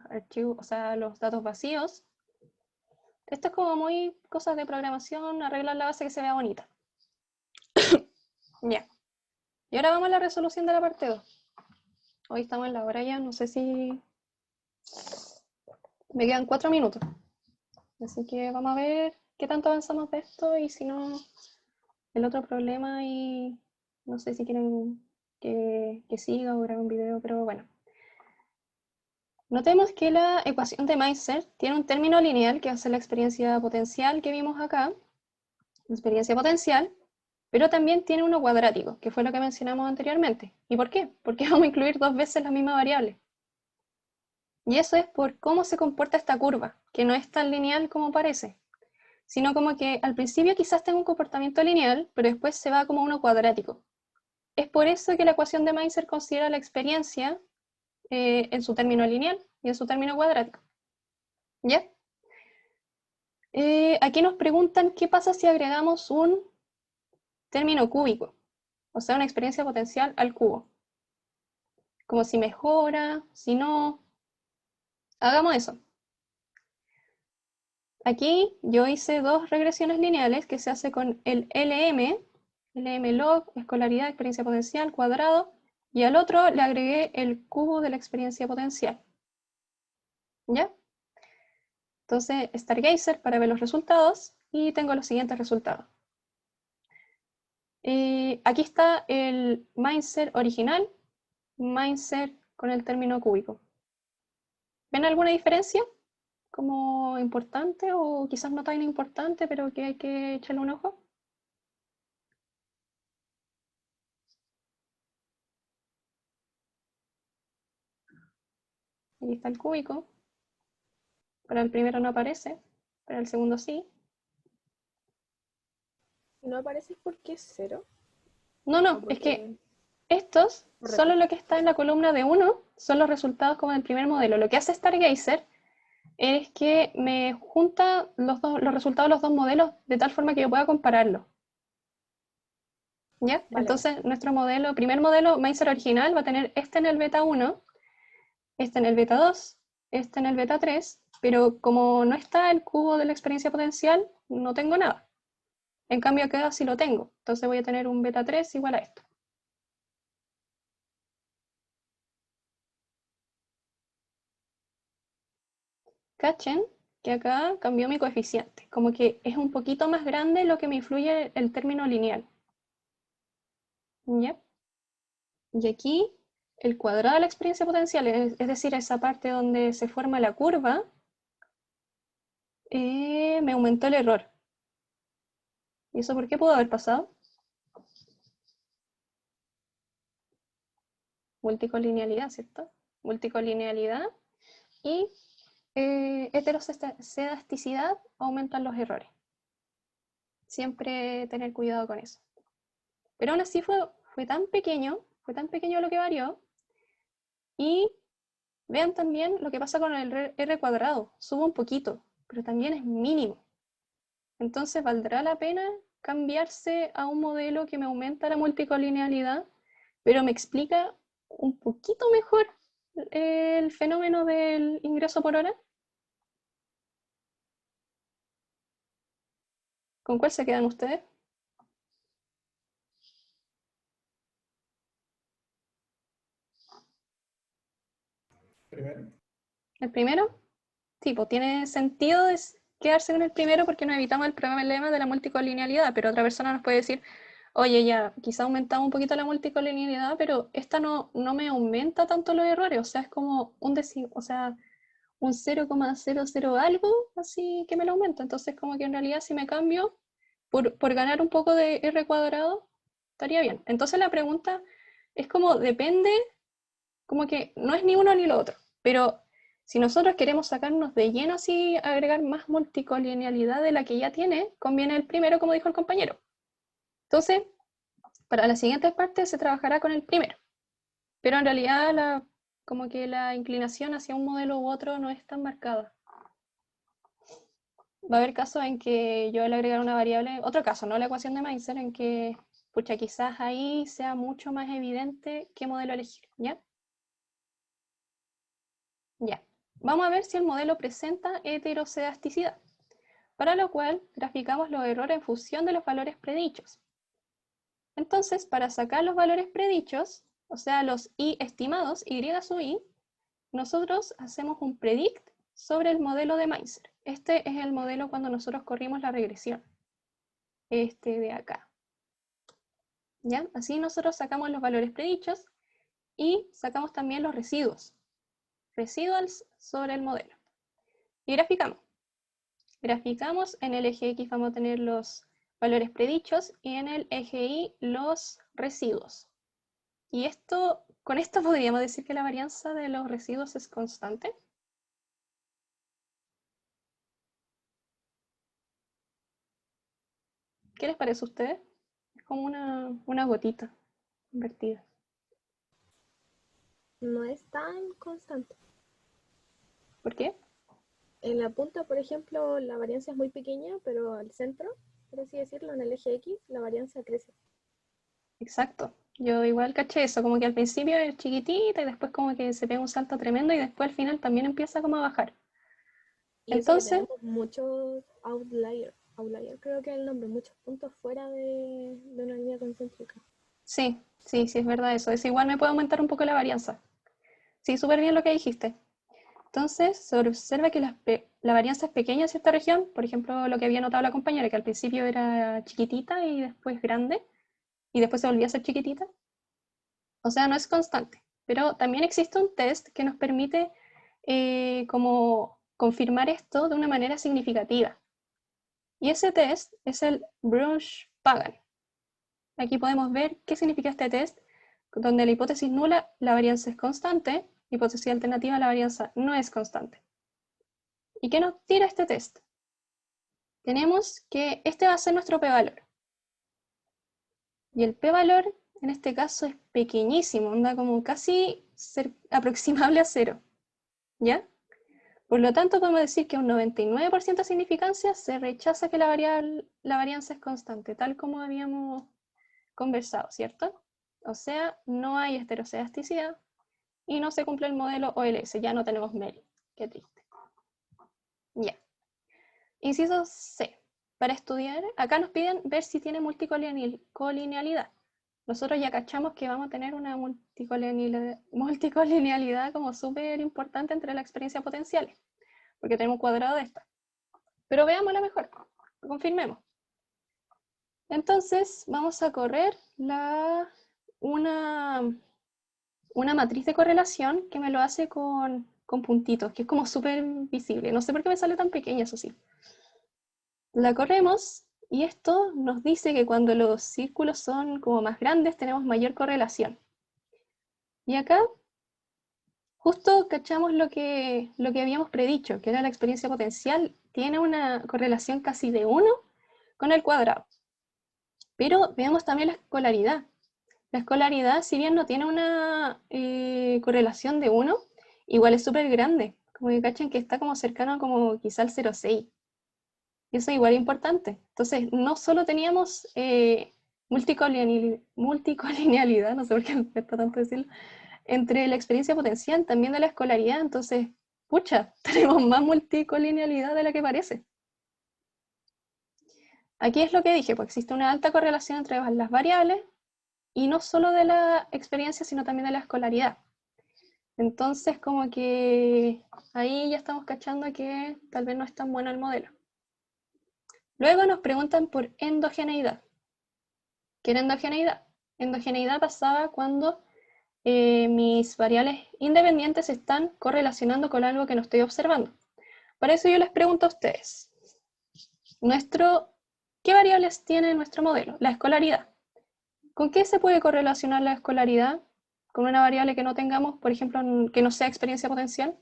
archivos, o sea, los datos vacíos. Esto es como muy cosas de programación, arreglar la base que se vea bonita. Ya. Y ahora vamos a la resolución de la parte 2. Hoy estamos en la hora ya, no sé si... Me quedan 4 minutos. Así que vamos a ver qué tanto avanzamos de esto y si no, el otro problema y no sé si quieren que siga o grabe un video, pero bueno. Notemos que la ecuación de Meiser tiene un término lineal que va a ser la experiencia potencial que vimos acá, la experiencia potencial, pero también tiene uno cuadrático, que fue lo que mencionamos anteriormente. ¿Y por qué? Porque vamos a incluir 2 veces la misma variable. Y eso es por cómo se comporta esta curva, que no es tan lineal como parece, sino como que al principio quizás tenga un comportamiento lineal, pero después se va como uno cuadrático. Es por eso que la ecuación de Meiser considera la experiencia en su término lineal y en su término cuadrático. ¿Ya? Aquí nos preguntan qué pasa si agregamos un término cúbico, o sea, una experiencia potencial al cubo. Como si mejora, si no. Hagamos eso. Aquí yo hice dos regresiones lineales que se hace con el LM escolaridad, experiencia potencial, cuadrado, y al otro le agregué el cubo de la experiencia potencial. ¿Ya? Entonces, Stargazer para ver los resultados, y tengo los siguientes resultados. Aquí está el Mindset original, Mindset con el término cúbico. ¿Ven alguna diferencia? Como importante o quizás no tan importante, pero que hay que echarle un ojo. Aquí está el cúbico. Para el primero no aparece, para el segundo sí. ¿No aparece porque es 0? No, no, es que estos, solo lo que está en la columna de 1, son los resultados como del primer modelo. Lo que hace Stargazer es que me junta los resultados de los dos modelos de tal forma que yo pueda compararlos. ¿Ya? Vale. Entonces, nuestro modelo, primer modelo, Mindset original, va a tener este en el beta 1, este en el beta 2, este en el beta 3, pero como no está el cubo de la experiencia potencial, no tengo nada. En cambio, acá sí lo tengo. Entonces voy a tener un beta 3 igual a esto. Cachen que acá cambió mi coeficiente. Como que es un poquito más grande lo que me influye el término lineal. ¿Ya? Y aquí el cuadrado de la experiencia potencial, es decir, esa parte donde se forma la curva, me aumentó el error. ¿Y eso por qué pudo haber pasado? Multicolinealidad, ¿cierto? Multicolinealidad y heterocedasticidad aumentan los errores. Siempre tener cuidado con eso. Pero aún así fue tan pequeño lo que varió. Y vean también lo que pasa con el R cuadrado. Sube un poquito, pero también es mínimo. Entonces, ¿valdrá la pena cambiarse a un modelo que me aumenta la multicolinealidad, pero me explica un poquito mejor el fenómeno del ingreso por hora? ¿Con cuál se quedan ustedes? Primero. ¿El primero? Sí, pues tiene sentido quedarse con el primero porque nos evitamos el problema de la multicolinealidad, pero otra persona nos puede decir, oye, ya, quizá aumentamos un poquito la multicolinealidad, pero esta no me aumenta tanto los errores, o sea, es como un 0,00 algo, así que me lo aumenta. Entonces, como que en realidad si me cambio por ganar un poco de R cuadrado, estaría bien. Entonces la pregunta es como, depende, como que no es ni uno ni lo otro, pero si nosotros queremos sacarnos de lleno así, agregar más multicolinealidad de la que ya tiene, conviene el primero, como dijo el compañero. Entonces, para las siguientes partes se trabajará con el primero. Pero en realidad como que la inclinación hacia un modelo u otro no es tan marcada. Va a haber casos en que yo le agregar una variable, otro caso, no la ecuación de Mainzer, en que, pucha, quizás ahí sea mucho más evidente qué modelo elegir, ¿ya? Ya. Vamos a ver si el modelo presenta heterocedasticidad, para lo cual graficamos los errores en función de los valores predichos. Entonces, para sacar los valores predichos, o sea, los i estimados, y sub i, nosotros hacemos un predict sobre el modelo de Mainzer. Este es el modelo cuando nosotros corrimos la regresión. Este de acá. ¿Ya? Así nosotros sacamos los valores predichos y sacamos también los residuos. Residuals sobre el modelo. Y graficamos. Graficamos, en el eje X vamos a tener los valores predichos y en el eje Y los residuos. Y con esto podríamos decir que la varianza de los residuos es constante. ¿Qué les parece a ustedes? Es como una gotita invertida. No es tan constante. ¿Por qué? En la punta, por ejemplo, la varianza es muy pequeña, pero al centro, por así decirlo, en el eje X, la varianza crece. Exacto. Yo igual caché eso, como que al principio es chiquitita y después como que se pega un salto tremendo y después al final también empieza como a bajar. Y eso que Entonces, tenemos muchos outlier creo que es el nombre, muchos puntos fuera de una línea concéntrica. sí, sí, es verdad eso. Es igual me puede aumentar un poco la varianza. Sí, súper bien lo que dijiste. Entonces, se observa que la varianza es pequeña en cierta región, por ejemplo, lo que había notado la compañera, que al principio era chiquitita y después grande, y después se volvía a ser chiquitita. O sea, no es constante. Pero también existe un test que nos permite como confirmar esto de una manera significativa. Y ese test es el Brunsch-Pagan. Aquí podemos ver qué significa este test, donde la hipótesis nula, la varianza es constante, hipótesis alternativa, la varianza no es constante. ¿Y qué nos tira este test? Tenemos que este va a ser nuestro p-valor. Y el p-valor en este caso es pequeñísimo, anda como casi aproximable a 0. ¿Ya? Por lo tanto, podemos decir que un 99% de significancia se rechaza que la varianza es constante, tal como habíamos conversado, ¿cierto? O sea, no hay heteroscedasticidad y no se cumple el modelo OLS, ya no tenemos MEL. Qué triste. Ya. Inciso C. Para estudiar, acá nos piden ver si tiene multicolinealidad. Nosotros ya cachamos que vamos a tener una multicolinealidad como súper importante entre las experiencias potenciales, porque tenemos un cuadrado de esta. Pero veámosla mejor, confirmemos. Entonces, vamos a correr una matriz de correlación que me lo hace con puntitos, que es como súper visible. No sé por qué me sale tan pequeña, eso sí. La corremos y esto nos dice que cuando los círculos son como más grandes tenemos mayor correlación. Y acá justo cachamos lo que habíamos predicho, que era la experiencia potencial, tiene una correlación casi de 1 con el cuadrado. Pero veamos también la escolaridad. La escolaridad, si bien no tiene una correlación de 1, igual es súper grande. Como que cachen que está como cercano como quizá al 0,6. Y eso es igual importante. Entonces, no solo teníamos multicolinealidad, no sé por qué me cuesta tanto decirlo, entre la experiencia potencial, también de la escolaridad. Entonces, pucha, tenemos más multicolinealidad de la que parece. Aquí es lo que dije, pues existe una alta correlación entre las variables, y no solo de la experiencia, sino también de la escolaridad. Entonces, como que ahí ya estamos cachando que tal vez no es tan bueno el modelo. Luego nos preguntan por endogeneidad. ¿Qué era endogeneidad? Endogeneidad pasaba cuando mis variables independientes están correlacionando con algo que no estoy observando. Para eso yo les pregunto a ustedes, ¿qué variables tiene nuestro modelo? La escolaridad. ¿Con qué se puede correlacionar la escolaridad? ¿Con una variable que no tengamos, por ejemplo, que no sea experiencia potencial?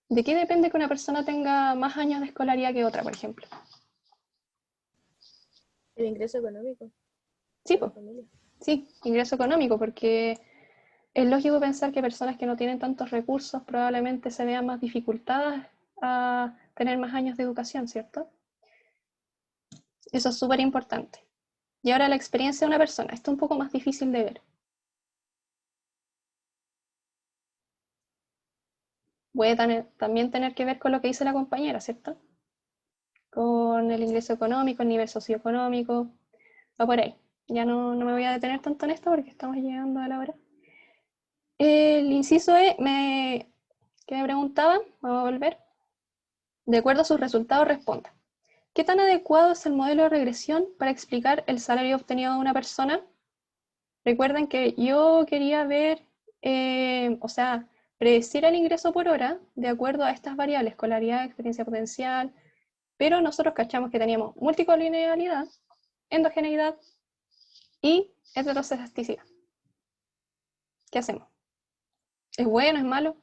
¿De qué depende que una persona tenga más años de escolaridad que otra, por ejemplo? El ingreso económico Sí, de la pues, familia. sí, ingreso económico, porque es lógico pensar que personas que no tienen tantos recursos probablemente se vean más dificultadas a tener más años de educación, ¿cierto? Eso es súper importante. Y ahora la experiencia de una persona, esto es un poco más difícil de ver. Puede también tener que ver con lo que dice la compañera, ¿cierto? Con el ingreso económico, el nivel socioeconómico, va por ahí. Ya no me voy a detener tanto en esto porque estamos llegando a la hora. El inciso E que me preguntaban, vamos a volver. De acuerdo a sus resultados, responda. ¿Qué tan adecuado es el modelo de regresión para explicar el salario obtenido de una persona? Recuerden que yo quería ver, predecir el ingreso por hora de acuerdo a estas variables, escolaridad, experiencia potencial, pero nosotros cachamos que teníamos multicolinealidad, endogeneidad y heteroscedasticidad. ¿Qué hacemos? ¿Es bueno? ¿Es malo?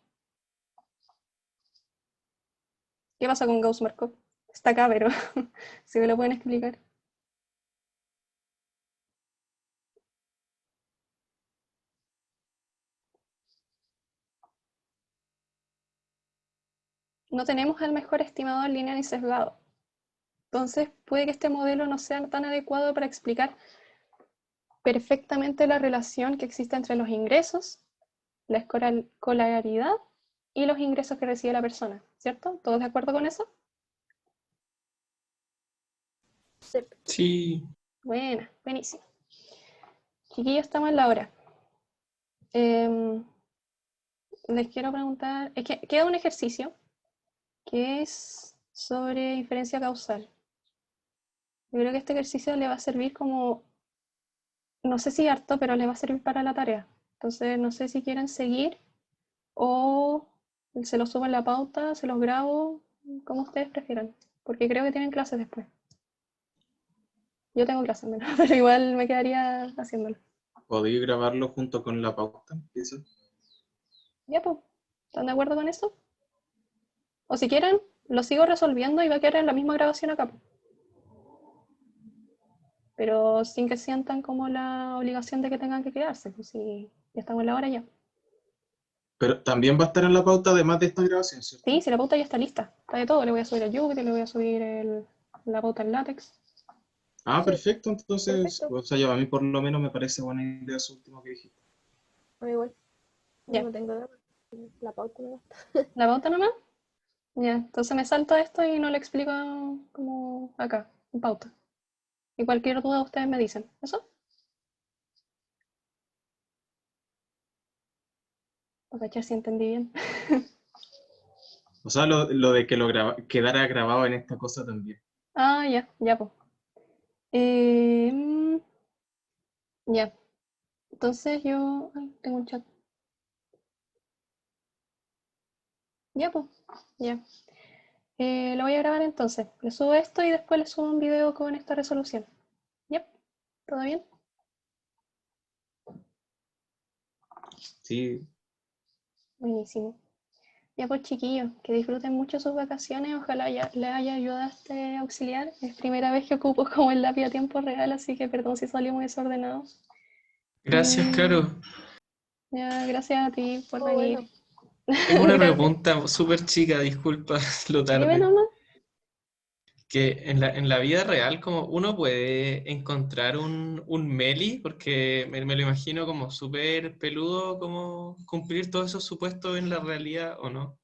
¿Qué pasa con Gauss-Markov? Está acá, pero si me lo pueden explicar. no tenemos el mejor estimador lineal y sesgado. Entonces, puede que este modelo no sea tan adecuado para explicar perfectamente la relación que existe entre los ingresos, la escolaridad y los ingresos que recibe la persona, ¿cierto? ¿Todos de acuerdo con eso? Sí, Buena, buenísimo. Chiquillos, estamos en la hora. Les quiero preguntar, es que queda un ejercicio que es sobre inferencia causal. Yo creo que este ejercicio le va a servir como, no sé si harto, pero le va a servir para la tarea. Entonces, no sé si quieren seguir o se los subo en la pauta, se los grabo, como ustedes prefieran, porque creo que tienen clases después. Yo tengo clases menos, pero igual me quedaría haciéndolo. ¿Podéis grabarlo junto con la pauta, quizás? Ya, pues, ¿están de acuerdo con eso? O si quieren, lo sigo resolviendo y va a quedar en la misma grabación acá, po. Pero sin que sientan como la obligación de que tengan que quedarse, pues si ya estamos en la hora ya. Pero también va a estar en la pauta además de esta grabación, ¿cierto? Sí, si la pauta ya está lista, está de todo, le voy a subir el Jupyter, le voy a subir la pauta en LaTeX. Ah, Sí, perfecto, entonces, perfecto. o sea, a mí por lo menos me parece buena idea eso último que dijiste. A mí igual. Ya. No tengo drama. La pauta no. ¿La pauta nomás? Ya, entonces me salto esto y no le explico como acá, en pauta. Y cualquier duda ustedes me dicen. ¿Eso? Para cachar si entendí bien. O sea, lo de que quedara grabado en esta cosa también. Ah, ya, ya, pues. Ya. Entonces yo. Ay, tengo un chat. Ya, pues. Ya. Lo voy a grabar entonces. Le subo esto y después le subo un video con esta resolución. ¿Ya? ¿Todo bien? Sí, Buenísimo. Ya pues chiquillos, que disfruten mucho sus vacaciones, ojalá ya les haya ayudado este auxiliar. Es primera vez que ocupo como el lápiz a tiempo real, así que perdón si salió muy desordenado. gracias, Y Caro. ya, gracias a ti por Oh, venir. bueno. Tengo una Gracias. pregunta súper chica, disculpa lo Dime tarde. nomás. Que en la vida real, como uno puede encontrar un Meli, porque me lo imagino como súper peludo, como cumplir todos esos supuestos en la realidad, ¿o no?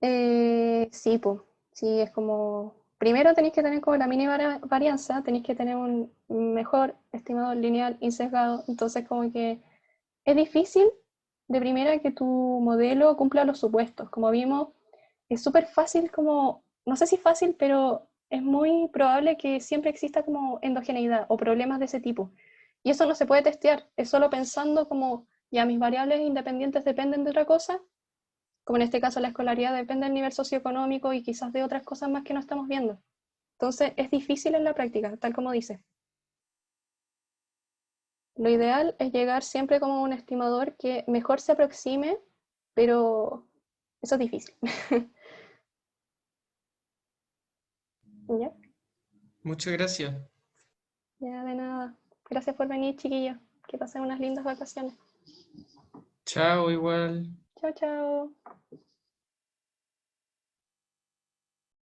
Sí, pues. Sí, es como. Primero tenéis que tener como la mini varianza, tenéis que tener un mejor estimador lineal y sesgado. Entonces, como que es difícil de primera que tu modelo cumpla los supuestos. Como vimos, es súper fácil como, no sé si fácil, pero es muy probable que siempre exista como endogeneidad o problemas de ese tipo. Y eso no se puede testear, es solo pensando como, ya mis variables independientes dependen de otra cosa, como en este caso la escolaridad depende del nivel socioeconómico y quizás de otras cosas más que no estamos viendo. Entonces es difícil en la práctica, tal como dice. Lo ideal es llegar siempre como un estimador que mejor se aproxime, pero eso es difícil. ¿Ya? Muchas gracias. Ya, de nada. Gracias por venir, chiquillos. Que pasen unas lindas vacaciones. Chao, igual. Chao, chao.